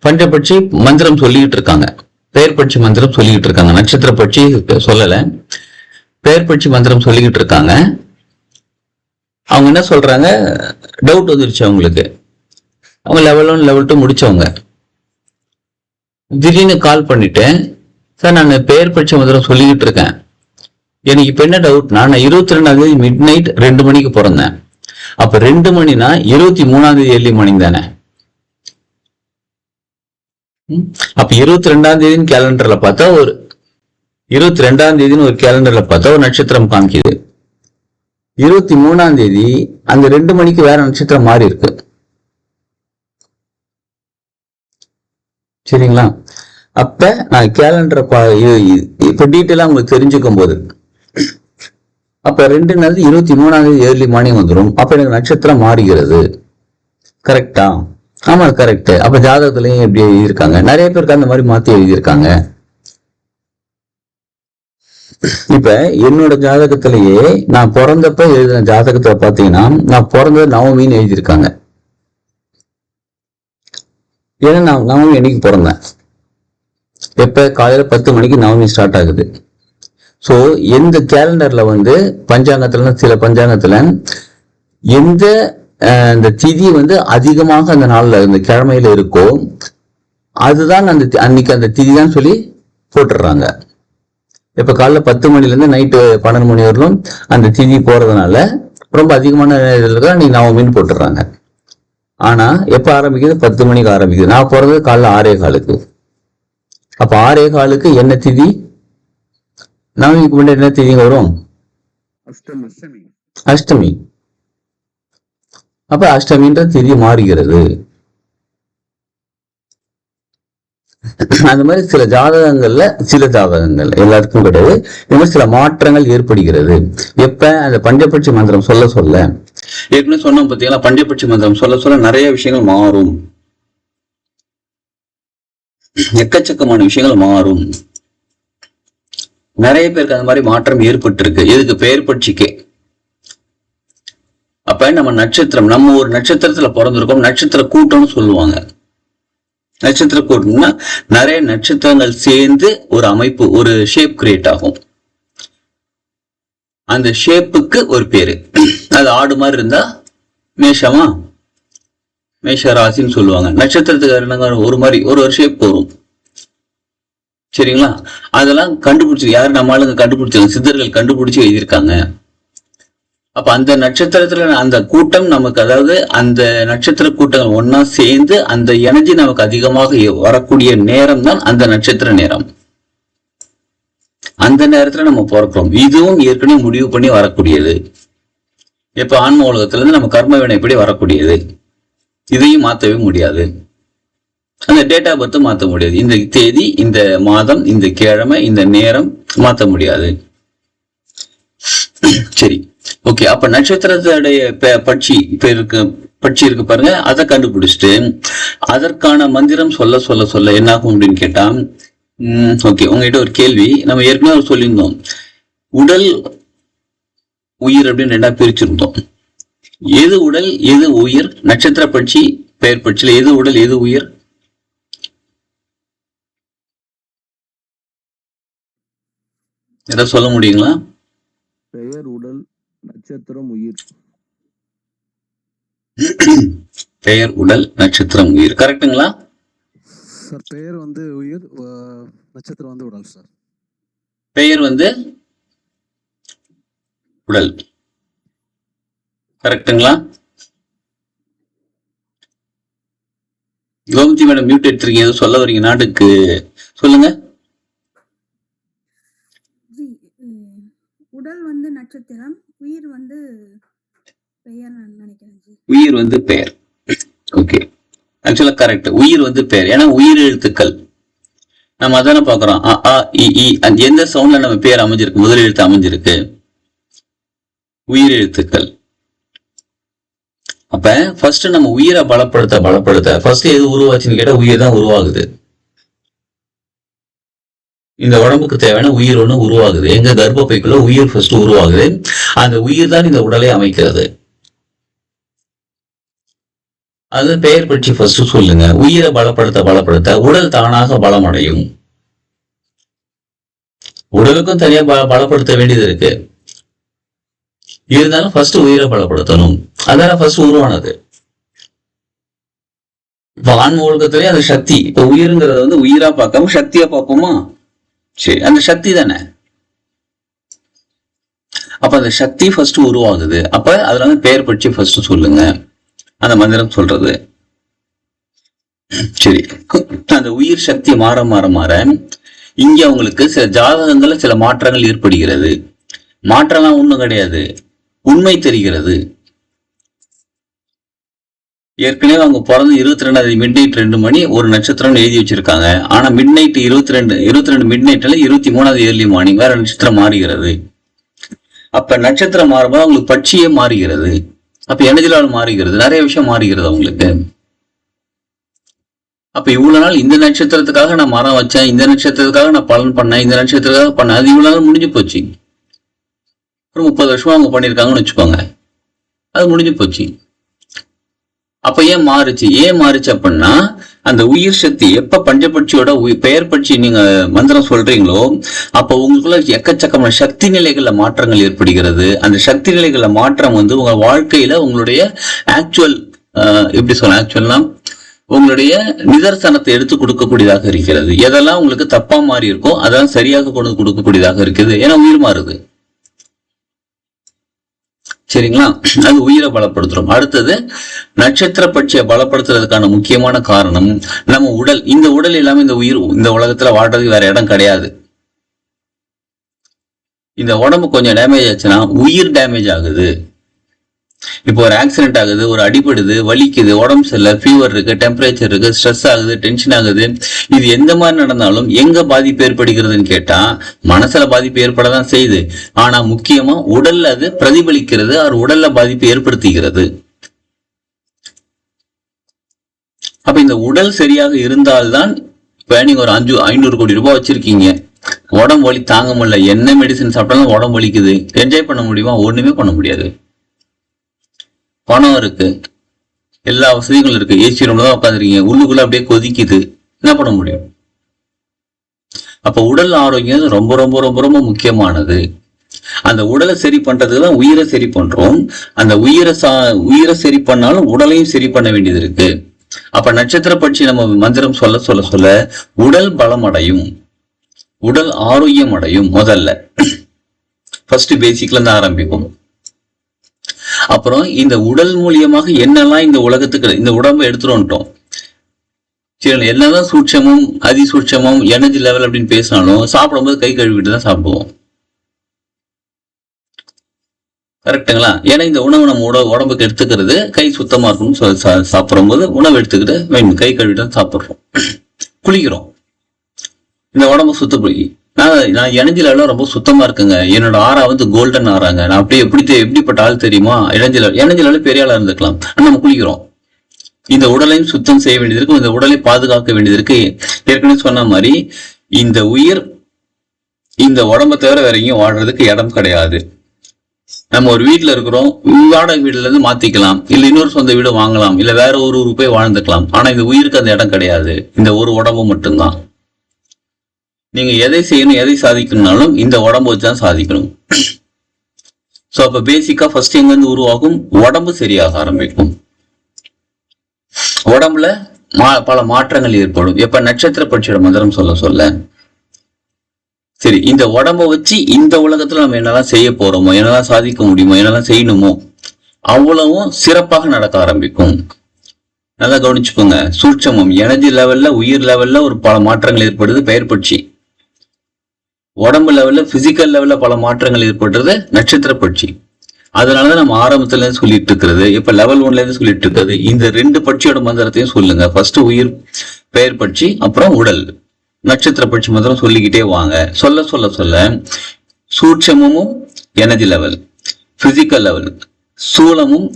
பஞ்சபட்சி மந்திரம் சொல்லிட்டு இருக்காங்க, பெயர் பட்சி மந்திரம் சொல்லிட்டு இருக்காங்க. நட்சத்திர பட்சி சொல்லல, பெயர் பட்சி மந்திரம் சொல்லிக்கிட்டு இருக்காங்க. அவங்க என்ன சொல்றாங்க, டவுட் வந்துருச்சு அவங்களுக்கு. அவங்க லெவல் 1 லெவல் 2 முடிச்சவங்க. திடீர்னு கால் பண்ணிட்டேன், சார் நான் பெயர் பட்சி மந்திரம் சொல்லிக்கிட்டு இருக்கேன், எனக்கு இப்ப என்ன டவுட்னா, நான் 22ஆம் தேதி மிட் நைட் 2 மணிக்கு பிறந்தேன். அப்ப 2 மணினா 23ஆம் தேதி ஏர்லி மார்னிங் தானே. அப்ப 22ஆம் தேதின்னு கேலண்டர்ல பார்த்தா 22ஆம் தேதினு ஒரு கேலண்டர்ல பார்த்தா ஒரு நட்சத்திரம் காமிக்குது. 23ஆம் தேதி அந்த 2 மணிக்கு வேற நட்சத்திரம் மாறி இருக்கு. சரிங்களா? அப்ப நான் கேலண்டரை இப்ப டீட்டெயிலா உங்களுக்கு தெரிஞ்சுக்கும் போது, அப்ப 2 நாள் 23ஆம் தேதி ஏர்லி மார்னிங் வந்துடும். அப்ப எனக்கு நட்சத்திரம் மாறுகிறது. கரெக்டா? ஆமா, கரெக்ட். அப்ப ஜாதகத்திலயும் எப்படி எழுதியிருக்காங்க? நிறைய பேருக்கு அந்த மாதிரி மாத்தி எழுதியிருக்காங்க. இப்ப என்னோட ஜாதகத்திலேயே நான் பிறந்தப்ப எழுதின ஜாதகத்துல பாத்தீங்கன்னா நான் பிறந்தது நவமின்னு எழுதியிருக்காங்க. ஏன்னா நான் நவமி என்னைக்கு பிறந்தேன், எப்ப காலையில 10 மணிக்கு நவமி ஸ்டார்ட் ஆகுது. சோ எந்த கேலண்டர்ல வந்து பஞ்சாங்கத்துல, சில பஞ்சாங்கத்துல எந்த இந்த திதி வந்து அதிகமாக அந்த நாள்ல இந்த கிழமையில இருக்கோ அதுதான் அந்த அன்னைக்கு அந்த திதி தான் சொல்லி போட்டுடுறாங்க. இப்ப காலைல 10 மணில இருந்து நைட்டு 12 மணி வரலும் அந்த திதி போறதுனால ரொம்ப அதிகமான இதுல நீ நவமின்னு போட்டுடுறாங்க. ஆனா எப்ப ஆரம்பிக்குது? 10 மணிக்கு ஆரம்பிக்குது. நான் போறது காலைல 6:15. அப்ப 6:15 என்ன திதி? நவமிக்கு முன்னாடி என்ன திதி வரும்? அஷ்டமி. அப்ப அஷ்டமின்ற திதி மாறுகிறது. அந்த மாதிரி சில ஜாதகங்கள் எல்லாருக்கும் கிடையாது, இந்த மாதிரி சில மாற்றங்கள் ஏற்படுகிறது. எப்ப அந்த பஞ்சபட்சி மந்திரம் சொல்ல சொல்ல, ஏற்கனவே சொன்னோம் பார்த்தீங்களா, பஞ்சபட்சி மந்திரம் சொல்ல சொல்ல நிறைய விஷயங்கள் மாறும், எக்கச்சக்கமான விஷயங்கள் மாறும். நிறைய பேருக்கு அந்த மாதிரி மாற்றம் ஏற்பட்டு இருக்கு. எதுக்கு? பெயர் பட்சிக்கே. அப்ப நம்ம நட்சத்திரம், நம்ம ஒரு நட்சத்திரத்துல பிறந்திருக்கோம், நட்சத்திர கூட்டம்னு சொல்லுவாங்க. நட்சத்திர கூட்டம்னா நிறைய நட்சத்திரங்கள் சேர்ந்து ஒரு அமைப்பு, ஒரு ஷேப் கிரியேட் ஆகும். அந்த ஷேப்புக்கு ஒரு பேரு. அது ஆடு மாதிரி இருந்தா மேஷமா, மேஷ ராசின்னு சொல்லுவாங்க. நட்சத்திரத்துக்கு ஒரு மாதிரி ஒரு ஷேப் வரும். சரிங்களா? அதெல்லாம் கண்டுபிடிச்சு யாரு? நம்ம ஆளுங்க கண்டுபிடிச்சாங்க, சித்தர்கள் கண்டுபிடிச்சு எழுதியிருக்காங்க. அப்ப அந்த நட்சத்திரத்துல அந்த கூட்டம் நமக்கு, அதாவது அந்த நட்சத்திர கூட்டங்கள் ஒன்னா சேர்ந்து அந்த எனர்ஜி நமக்கு அதிகமாக வரக்கூடிய நேரம் தான் அந்த நட்சத்திர நேரம். அந்த நேரத்துல நம்ம பிறக்கிறோம். இதுவும் ஏற்கனவே முடிவு பண்ணி வரக்கூடியது. இப்ப ஆன்ம உலகத்துல இருந்து நம்ம கர்ம வினைப்படி வரக்கூடியது. இதையும் மாற்றவே முடியாது. அந்த டேட் ஆஃப் பர்த் மாற்ற முடியாது. இந்த தேதி, இந்த மாதம், இந்த கிழமை, இந்த நேரம் மாற்ற முடியாது. சரி, ஓகே. அப்ப நட்சத்திரத்துடைய பட்சி இருக்கு பாருங்க, அதை கண்டுபிடிச்சிட்டு அதற்கான மந்திரம் சொல்ல சொல்ல சொல்ல என்ன ஆகும் அப்படின்னு கேட்டா, ஓகே, உங்ககிட்ட ஒரு கேள்வி. நம்ம ஏற்கனவே சொல்லியிருந்தோம், உடல் உயிர் அப்படின்னு 2ஆ பிரிச்சிருந்தோம். எது உடல் எது உயிர்? நட்சத்திர பட்சி பெயர் பட்சியில எது உடல் எது உயிர்? ஏதாவது சொல்ல முடியுங்களா? பெயர் உடல், நட்சத்திரம் உயிர். பெயர் உடல், நட்சத்திரம் உயிர். கரெக்டுங்களா சார்? பெயர் வந்து உயிர், நட்சத்திரம் வந்து உடல் சார். பெயர் வந்து உடல். கரெக்டுங்களா? கோமதி மேடம் மியூட் எடுத்திருக்கீங்க, ஏதோ சொல்ல வரீங்க நாட்டுக்கு, சொல்லுங்க. உடல் வந்து நட்சத்திரம், உயிர் வந்து பெயர் நினைக்கிறேன். உயிர் வந்து பெயர். ஓகே, ஆக்சுவலா கரெக்ட். உயிர் வந்து பெயர். ஏன்னா உயிர் எழுத்துக்கள் நம்ம அதானே பாக்குறோம். அ ஆ இ ஈ, எந்த சவுண்ட்ல நம்ம பேர் அமைஞ்சிருக்கு, முதல் எழுத்து அமைஞ்சிருக்கு, உயிர் எழுத்துக்கள். அப்ப ஃபர்ஸ்ட் நம்ம உயிரை பலப்படுத்த ஃபர்ஸ்ட் எது உருவாச்சுன்னு கேட்டா உயிர் தான் உருவாகுது. இந்த உடம்புக்கு தேவையான உயிர் ஒண்ணு உருவாகுது. எங்க கர்ப்பப்பைக்குள்ள உயிர் ஃபர்ஸ்ட் உருவாகுது. அந்த உயிர் தான் இந்த உடலை அமைக்கிறது. அது பெயர் பற்றி ஃபர்ஸ்ட் சொல்லுங்க. உயிரை பலப்படுத்த உடல் தானாக பலமடையும். உடலுக்கும் தனியா பலப்படுத்த வேண்டியது இருக்கு. இருந்தாலும் ஃபர்ஸ்ட் உயிரை பலப்படுத்தணும். அதான ஃபர்ஸ்ட் உருவானது. ஆன்ம ஒழுக்கத்திலே அந்த சக்தி. இப்ப உயிருங்கிறத வந்து உயிரா பார்க்காம சக்தியா பார்ப்போமா? சரி, அந்த சக்தி தானே. அப்ப அந்த சக்தி ஃபர்ஸ்ட் உருவாகுது. அப்ப அதுல வந்து பெயர் பற்றி ஃபர்ஸ்ட் சொல்லுங்க, அந்த மந்திரம் சொல்றது. சரி, அந்த உயிர் சக்தி மாற மாற மாற இங்க அவங்களுக்கு சில ஜாதகங்கள்ல சில மாற்றங்கள் ஏற்படுகிறது. மாற்றம்லாம் ஒண்ணும் கிடையாது, உண்மை தெரிகிறது. ஏற்கனவே அவங்க பிறந்து 22 மிட் நைட் 2 மணி ஒரு நட்சத்திரம் எழுதி வச்சிருக்காங்க. ஆனா மிட் நைட் 22 மிட் நைட்ல 23 ஏர்லி மார்னிங் வேற நட்சத்திரம் மாறுகிறது. அப்ப நட்சத்திரம் மாறும்போது அவங்களுக்கு பட்சியே மாறுகிறது. அப்ப எனர்ஜி லெவல் மாறுகிறது, நிறைய விஷயம் மாறுகிறது அவங்களுக்கு. அப்ப இவ்வளவு நாள் இந்த நட்சத்திரத்துக்காக நான் மரம் வச்சேன், இந்த நட்சத்திரத்துக்காக நான் பலன் பண்ணேன், இந்த நட்சத்திரத்துக்காக பண்ணேன், அது இவ்வளவு நாள் முடிஞ்சு போச்சு. ஒரு 30 வருஷமா அவங்க பண்ணிருக்காங்கன்னு வச்சுக்கோங்க, அது முடிஞ்சு போச்சு. அப்ப ஏன் மாறுச்சு அப்படின்னா, அந்த உயிர் சக்தி எப்ப பஞ்சபட்சியோட பெயர் பட்சி நீங்க மந்திரம் சொல்றீங்களோ அப்ப உங்களுக்குள்ள எக்கச்சக்கமான சக்தி நிலைகள்ல மாற்றங்கள் ஏற்படுகிறது. அந்த சக்தி நிலைகள்ல மாற்றம் வந்து உங்க வாழ்க்கையில உங்களுடைய ஆக்சுவல் எப்படி சொல்ல, ஆக்சுவல்னா உங்களுடைய நிதர்சனத்தை எடுத்து கொடுக்கக்கூடியதாக இருக்கிறது. எதெல்லாம் உங்களுக்கு தப்பா மாறி இருக்கோ அதெல்லாம் சரியாக கொண்டு கொடுக்கக்கூடியதாக இருக்குது. ஏன்னா உயிர் மாறுது. சரிங்களா? அது உயிரை பலப்படுத்துறோம். அடுத்தது நட்சத்திர பட்சியை பலப்படுத்துறதுக்கான முக்கியமான காரணம் நம்ம உடல். இந்த உடல் இல்லாம இந்த உயிர் இந்த உலகத்துல வாழ்றதுக்கு வேற இடம் கிடையாது. இந்த உடம்பு கொஞ்சம் டேமேஜ் ஆச்சுன்னா உயிர் டேமேஜ் ஆகுது. இப்போ ஒரு ஆக்சிடென்ட் ஆகுது, ஒரு அடிபடுது, வலிக்குது, உடம்பு சரியில்லை, ஃபீவர் இருக்கு, டெம்பரேச்சர் இருக்கு, ஸ்ட்ரெஸ் ஆகுது, டென்ஷன் ஆகுது. இது எந்த மாதிரி நடந்தாலும் எங்க பாதிப்பு ஏற்படுகிறதுன்னு கேட்டா மனசுல பாதிப்பு ஏற்படதான் செய்யுது. ஆனா முக்கியமா உடல்ல அது பிரதிபலிக்கிறது, அது உடல்ல பாதிப்பு ஏற்படுத்துகிறது. அப்ப இந்த உடல் சரியாக இருந்தால்தான், இப்ப நீங்க ஒரு 500 கோடி ரூபாய் வச்சிருக்கீங்க, உடம்பு வலி தாங்க முடியல, என்ன மெடிசன் சாப்பிட்டாலும் உடம்பு வலிக்குது, என்ஜாய் பண்ண முடியுமா? ஒண்ணுமே பண்ண முடியாது. பணம் இருக்கு, எல்லா வசதிகளும் இருக்கு, ஏசி ரூம்ல தான் உட்காந்துருக்கீங்க, உள்ளுக்குள்ள அப்படியே கொதிக்குது, என்ன பண்ண முடியும்? அப்ப உடல் ஆரோக்கியம் ரொம்ப ரொம்ப ரொம்ப ரொம்ப முக்கியமானது. அந்த உடலை சரி பண்றதுக்கு தான் உயிரை சரி பண்றோம். அந்த உயிரை சரி பண்ணாலும் உடலையும் சரி பண்ண வேண்டியது இருக்கு. அப்ப நட்சத்திர பட்சி நம்ம மந்திரம் சொல்ல சொல்ல சொல்ல உடல் பலம் அடையும், உடல் ஆரோக்கியம் அடையும். முதல்ல ஃபர்ஸ்ட் பேசிக்ல இருந்து ஆரம்பிக்கும். அப்புறம் இந்த உடல் மூலியமாக என்னெல்லாம் இந்த உலகத்துக்கு இந்த உடம்பை எடுத்துட்டு வந்துட்டோம். சரி, என்னதான் சூட்சமும் அதிசூட்சமும் எனர்ஜி லெவல் அப்படின்னு பேசினாலும் சாப்பிடும்போது கை கழுவிட்டு தான் சாப்பிடுவோம். கரெக்டுங்களா? ஏன்னா இந்த உணவு நம்ம உடம்புக்கு எடுத்துக்கிறது கை சுத்தமா இருக்கணும்னு சாப்பிடும் போது உணவு எடுத்துக்கிட்டு வேணும், கை கழுவிட்டு தான் சாப்பிடுறோம். குளிக்கிறோம், இந்த உடம்பு சுத்தப்படி. நான் எனர்ஜி லெவலும் ரொம்ப சுத்தமா இருக்குங்க, என்னோட ஆறா வந்து கோல்டன் ஆறாங்க, நான் அப்படியே எப்படிப்பட்ட ஆள் தெரியுமா? எனர்ஜி லெவல் பெரிய ஆளா இருந்துக்கலாம். நம்ம குளிக்கிறோம், இந்த உடலையும் சுத்தம் செய்ய வேண்டியது இருக்கு, இந்த உடலை பாதுகாக்க வேண்டியது இருக்கு. ஏற்கனவே சொன்ன மாதிரி இந்த உயிர் இந்த உடம்பை தவிர வேற எங்கேயும் வாழ்றதுக்கு இடம் கிடையாது. நம்ம ஒரு வீட்டுல இருக்கிறோம், வாடகை வீட்டுல இருந்து மாத்திக்கலாம், இல்ல இன்னொரு சொந்த வீடு வாங்கலாம், இல்ல வேற ஒரு ஊருக்கு போய் வாழ்ந்துக்கலாம். ஆனா இந்த உயிருக்கு அந்த இடம் கிடையாது, இந்த ஒரு உடம்பு மட்டும்தான். நீங்க எதை செய்யணும், எதை சாதிக்கணும்னாலும் இந்த உடம்பு வச்சுதான் சாதிக்கணும். சோ அப்ப பேசிக்கா ஃபர்ஸ்ட் எங்க இருந்து உருவாகும்? உடம்பு சரியாக ஆரம்பிக்கும். உடம்புல பல மாற்றங்கள் ஏற்படும். எப்ப நட்சத்திர பட்சியோட மந்திரம் சொல்ல சொல்ல சரி, இந்த உடம்ப வச்சு இந்த உலகத்துல நம்ம என்னெல்லாம் செய்ய போறோமோ, என்னெல்லாம் சாதிக்க முடியுமோ, என்னெல்லாம் செய்யணுமோ அவ்வளவும் சிறப்பாக நடக்க ஆரம்பிக்கும். நல்லா கவனிச்சுக்கோங்க. சூட்சமம் எனர்ஜி லெவல்ல, உயிர் லெவல்ல ஒரு பல மாற்றங்கள் ஏற்படுது பெயர் பட்சி. உடம்பு லெவல்ல, பிசிக்கல் லெவல்ல பல மாற்றங்கள் ஏற்படுறது நட்சத்திர பட்சி. அதனாலதான் நம்ம ஆரம்பத்துல இருந்து சொல்லிட்டு இருக்கிறது, இப்ப லெவல் 1ல இருந்து சொல்லிட்டு இருக்கிறது, இந்த 2 பட்சியோட மந்திரத்தையும் சொல்லுங்க. ஃபர்ஸ்ட் உயிர் பெயர் பட்சி, அப்புறம் உடல் நட்சத்திர பட்சி மந்திரம் சொல்லிக்கிட்டே வாங்க. சொல்ல சொல்ல சொல்ல சூட்சமும் எனர்ஜி லெவல், பிசிக்கல் லெவல், சூலமும்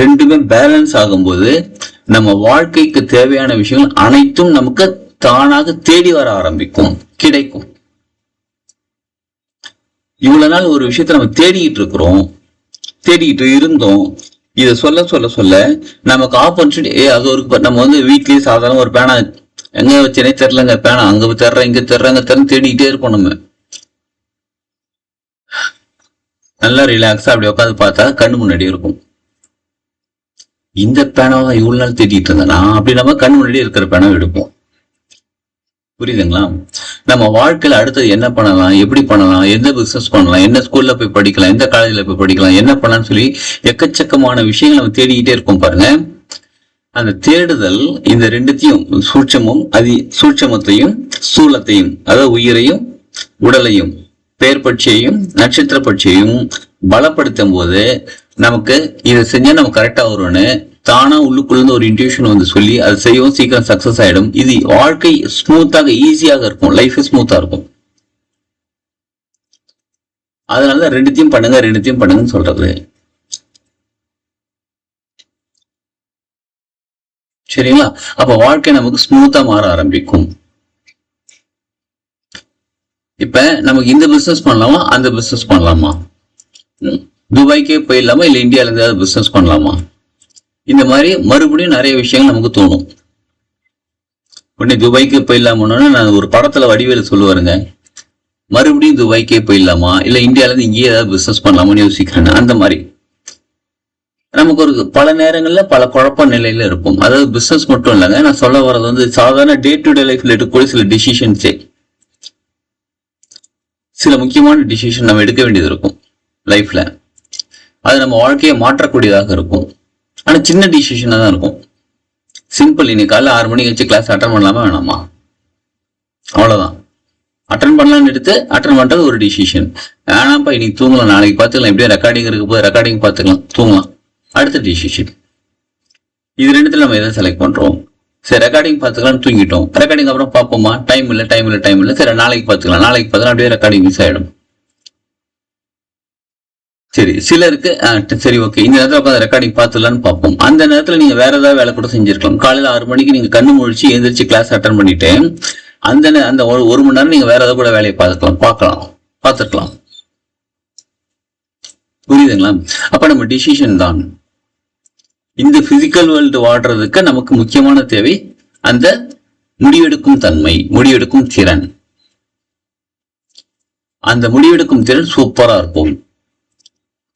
ரெண்டுமே பேலன்ஸ் ஆகும்போது நம்ம வாழ்க்கைக்கு தேவையான விஷயங்கள் அனைத்தும் நமக்கு தானாக தேடி வர ஆரம்பிக்கும், கிடைக்கும். இவ்வளவு நாள் ஒரு விஷயத்த நம்ம தேடிக்கிட்டு இருந்தோம். இத சொல்ல சொல்ல சொல்ல நமக்கு ஆப்பர்ச்சுனிட்டி, அது ஒரு நம்ம வந்து வீட்லயே சாதாரண ஒரு பேனா எங்க வச்சேனே தெரியலங்க, பேனா அங்க தேடுறேன், இங்க தேடுறாங்க, தேடிக்கிட்டே இருப்போம். நம்ம நல்லா ரிலாக்ஸா அப்படி உட்காந்து பார்த்தா கண்ணு முன்னாடி இருக்கும். இந்த பேனாவை இவ்வளவு நாள் தேடிட்டு இருந்தேன்னா அப்படி நம்ம கண்ணு முன்னாடி இருக்கிற பேனாவை எடுப்போம். புரியுதுங்களா? நம்ம வாழ்க்கையில அடுத்தது என்ன பண்ணலாம், எப்படி பண்ணலாம், எந்த பிசினஸ் பண்ணலாம், என்ன ஸ்கூல்ல போய் படிக்கலாம், எந்த காலேஜ்ல போய் படிக்கலாம், என்ன பண்ணலாம்னு சொல்லி எக்கச்சக்கமான விஷயங்கள் நம்ம தேடிக்கிட்டே இருக்கோம். பாருங்க, அந்த தேடுதல் இந்த ரெண்டுத்தையும், சூட்சமத்தையும் சூலத்தையும், அதாவது உயிரையும் உடலையும் பெயர் பட்சியையும் நட்சத்திர பட்சியையும் பலப்படுத்தும் போது நமக்கு இதை செஞ்சா நம்ம கரெக்டா வரும்னு தானா உள்ளுக்குள்ள இருந்து ஒரு இன்ட்யூஷன் வந்து சொல்லி அதை செய்யவும் சீக்கிரம் சக்சஸ் ஆயிடும். இது வாழ்க்கை ஸ்மூத்தாக ஈஸியாக இருக்கும், லைஃப் ஸ்மூத்தா இருக்கும். அதனால ரெண்டுத்தையும் பண்ணுங்கன்னு சொல்றது. சரிங்களா? அப்ப வாழ்க்கை நமக்கு ஸ்மூத்தா மாற ஆரம்பிக்கும். இப்ப நமக்கு இந்த பிசினஸ் பண்ணலாமா, அந்த பிசினஸ் பண்ணலாமா, துபாய்க்கே போயிடலாமா, இல்ல இந்தியால இருந்து ஏதாவது பிசினஸ் பண்ணலாமா, இந்த மாதிரி மறுபடியும் நிறைய விஷயங்கள் நமக்கு தோணும். உடனே துபாய்க்கு போயிடலாமோன்னு நான் ஒரு படத்துல வடிவேலு சொல்லுவாருங்க, மறுபடியும் துபாய்க்கே போயிடலாமா, இல்ல இந்தியால இருந்து இங்கேயே ஏதாவது பிசினஸ் பண்ணலாமான்னு யோசிக்கிறேன்னு. அந்த மாதிரி நமக்கு ஒரு பல நேரங்கள்ல பல குழப்ப நிலையில இருக்கும். அதாவது பிசினஸ் மட்டும் இல்லைங்க, நான் சொல்ல வர்றது வந்து சாதாரண டே டு டே லைஃப்ல எடுக்கக்கூடிய சில டிசிஷன்ஸே, சில முக்கியமான டிசிஷன் நம்ம எடுக்க வேண்டியது இருக்கும் லைஃப்ல. அது நம்ம வாழ்க்கையை மாற்றக்கூடியதாக இருக்கும். ஆனா சின்ன டிசிஷனா தான் இருக்கும். சிம்பிள், இன்னைக்கு காலைல 6 மணிக்கு வச்சு கிளாஸ் அட்டன் பண்ணலாமா வேணாமா, அவ்வளவுதான். அட்டன் பண்ணலாம்னு எடுத்து அட்டன் பண்றது ஒரு டிசிஷன். வேணாம்ப்பா இன்னைக்கு தூங்கலாம், நாளைக்கு பார்த்துக்கலாம், எப்படியோ ரெக்கார்டிங் இருக்கு போது ரெக்கார்டிங் பார்த்துக்கலாம், தூங்கலாம், அடுத்த டிசிஷன். இது ரெண்டுத்துல நம்ம எதை செலக்ட் பண்றோம்? சரி ரெக்கார்டிங் பார்த்துக்கலாம்னு தூங்கிட்டோம், ரெக்கார்டிங் அப்புறம் பார்ப்போமா, டைம் இல்லை, சரி நாளைக்கு பார்த்துக்கலாம், அப்படியே ரெக்கார்டிங் மிஸ் ஆயிடும். சரி சிலருக்கு சரி ஓகே இந்த நேரத்தில் உட்காந்து ரெக்கார்டிங் பார்த்துலான்னு பார்ப்போம். அந்த நேரத்தில் நீங்க வேற ஏதாவது வேலை கூட செஞ்சிருக்கலாம். காலையில 6 மணிக்கு நீங்க கண்ணு முழிச்சு எழுந்திரிச்சு கிளாஸ் அட்டன் பண்ணிட்டு அந்த ஒரு மணி நேரம் நீங்க வேற ஏதாவது கூட வேலையை பார்த்துருக்கலாம். புரியுதுங்களா? அப்ப நம்ம டிசிஷன் தான். இந்த பிசிக்கல் வேர்ல்டு வாழ்றதுக்கு நமக்கு முக்கியமான தேவை அந்த முடிவெடுக்கும் தன்மை, முடிவெடுக்கும் திறன். அந்த முடிவெடுக்கும் திறன் சூப்பரா இருக்கும்.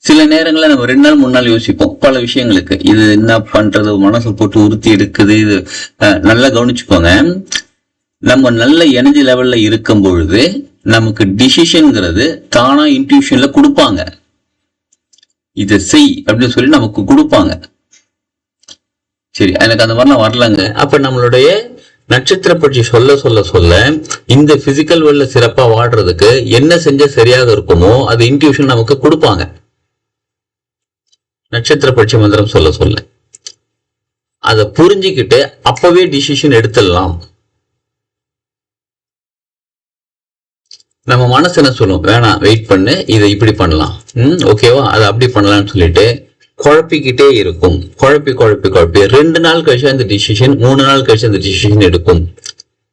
சில நேரங்களில் நம்ம 2 நாள் 3 நாள் யோசிப்போம் பல விஷயங்களுக்கு, இது என்ன பண்றது, மனசு போட்டு உறுத்தி எடுக்குது. இது நல்லா கவனிச்சுக்கோங்க, நம்ம நல்ல எனர்ஜி லெவல்ல இருக்கும் பொழுது நமக்கு டிசிஷன்ங்கிறது தானா இன்ட்யூஷன்ல கொடுப்பாங்க. இதை செய் அப்படின்னு சொல்லி நமக்கு கொடுப்பாங்க. சரி எனக்கு அந்த மாதிரிலாம் வரலங்க. அப்ப நம்மளுடைய நட்சத்திர பற்றி சொல்ல இந்த பிசிக்கல் வேர்ல்ட்ல சிறப்பா வாழ்றதுக்கு என்ன செஞ்சா சரியாக இருக்குமோ அது இன்ட்யூஷன் நமக்கு கொடுப்பாங்க. நட்சத்திர பட்சி மந்திரம் சொல்ல அதை புரிஞ்சுக்கிட்டு அப்பவே டிசிஷன் எடுத்துடலாம். நம்ம மனசு என்ன சொல்லும், வேணாம் வெயிட் பண்ணு, இதை இப்படி பண்ணலாம், ஓகேவா, அதை அப்படி பண்ணலாம்னு சொல்லிட்டு குழப்பிக்கிட்டே இருக்கும். குழப்பி 2 நாள் கழிச்சு அந்த டிசிஷன், 3 நாள் கழிச்சு அந்த டிசிஷன் எடுக்கும்.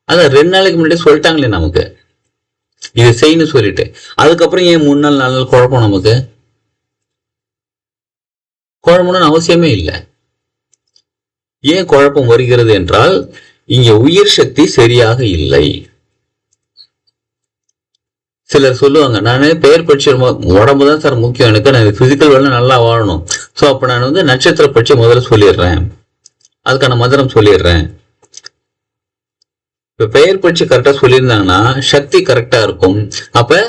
அதான் 2 நாளைக்கு முன்னாடி சொல்லிட்டாங்களே நமக்கு இதை செய்யணும் சொல்லிட்டு, அதுக்கப்புறம் ஏன் 3 நாள் 4 நாள் குழப்பம்? நமக்கு குழப்பம்னு அவசியமே இல்லை. ஏன் குழப்பம் வருகிறது என்றால் இங்க உயிர் சக்தி சரியாக இல்லை. சிலர் சொல்லுவாங்க, நானு பெயர் பட்சி உடம்புதான் சார் முக்கியம், எனக்கு நான் பிசிக்கல் வேலை நல்லா வாழணும், சோ அப்ப நான் வந்து நட்சத்திர பட்சி முதல்ல சொல்லிடுறேன், அதுக்கான மந்திரம் சொல்லிடுறேன். இப்ப பெயர் பட்சி கரெக்டா சொல்லியிருந்தாங்கன்னா சக்தி கரெக்டா இருக்கும். அப்ப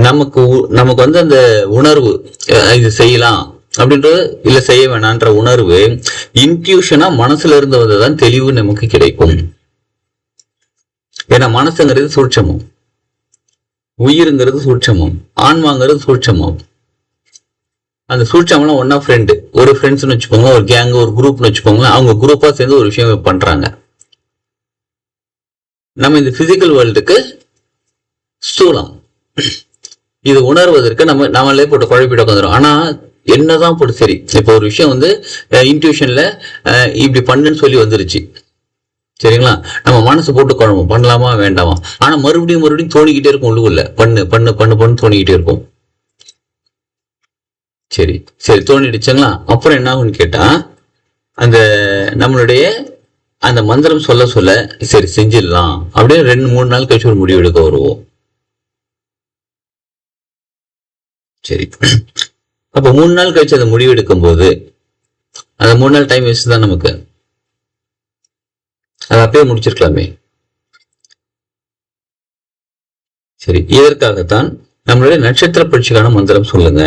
நமக்கு வந்து அந்த உணர்வு, இது செய்யலாம் அப்படின்றது இல்ல செய்ய வேணான்ற உணர்வு இன்ட்யூஷனா மனசுல இருந்து வந்ததான் தெளிவு நமக்கு கிடைக்கும். ஏன்னா மனசுங்கிறது சூட்சமம், உயிருங்கிறது சூட்சமம், ஆன்மாங்கிறது சூட்சமம். அந்த சூட்சம்லாம் ஒன்னா ஃப்ரெண்டு, ஒரு ஃப்ரெண்ட்ஸ்னு வச்சுக்கோங்க, ஒரு கேங், ஒரு குரூப்னு வச்சுக்கோங்களேன். அவங்க குரூப்பா சேர்ந்து ஒரு விஷயம் பண்றாங்க. நம்ம இந்த பிசிக்கல் வேர்ல்டுக்கு ஸ்தூலம், இது உணர்வதற்கு நம்மளே போட்டு குழப்பிட்டு உட்காந்துரும். ஆனா என்னதான் போட்டு சரி, இப்போ ஒரு விஷயம் வந்து இன்ட்யூஷன்ல இப்படி பண்ணுன்னு சொல்லி வந்துருச்சு, சரிங்களா, நம்ம மனசு போட்டு குழம்பு பண்ணலாமா வேண்டாமா, ஆனா மறுபடியும் தோணிக்கிட்டே இருக்கும் உள்ளுக்குள்ள, பண்ணு தோணிக்கிட்டே இருக்கும். சரி தோணிடுச்சுங்களா, அப்புறம் என்ன ஆகும்னு கேட்டா அந்த நம்மளுடைய அந்த மந்திரம் சொல்ல சரி செஞ்சிடலாம் அப்படின்னு 2-3 நாள் கழிச்சு ஒரு முடிவு எடுக்க வருவோம். சரி அப்ப 3 நாள் கழிச்சு அதை முடிவு எடுக்கும் போது அந்த 3 நாள் டைம் வேஸ்ட் தான் நமக்கு. அதை அப்பயே முடிச்சிருக்கலாமே. சரி, இதற்காகத்தான் நம்மளுடைய நட்சத்திர பட்சிக்கான மந்திரம் சொல்லுங்க.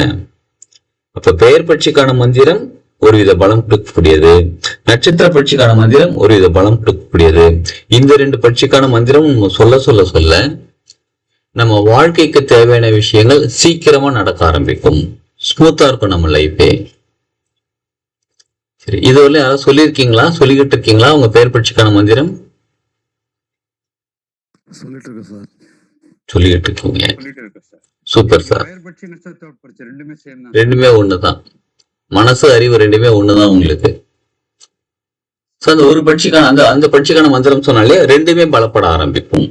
அப்ப பெயர் பட்சிக்கான மந்திரம் ஒருவித பலம் கொடுக்கக்கூடியது, நட்சத்திர பட்சிக்கான மந்திரம் ஒருவித பலம் கொடுக்கக்கூடியது. இந்த 2 பட்சிக்கான மந்திரம் சொல்ல நம்ம வாழ்க்கைக்கு தேவையான விஷயங்கள் சீக்கிரமா நடக்க ஆரம்பிக்கும், ஸ்மூத்தா இருக்கும் நம்ம லைஃபே. சரி, இதுவரை யாராவது சொல்லியிருக்கீங்களா, சொல்லிக்கிட்டு இருக்கீங்களா உங்க பெயர் பட்சிக்கான மந்திரம்? சொல்லிட்டு இருக்கேன் சார். சொல்லிக்கிட்டு இருக்கீங்க, சூப்பர் சார். ரெண்டுமே ஒண்ணுதான், மனசு அறிவு ரெண்டுமே ஒண்ணுதான் உங்களுக்கு. ஸோ அந்த ஒரு பட்சிக்கான அந்த பட்சிக்கான மந்திரம் சொன்னாலே ரெண்டுமே பலப்பட ஆரம்பிக்கும்.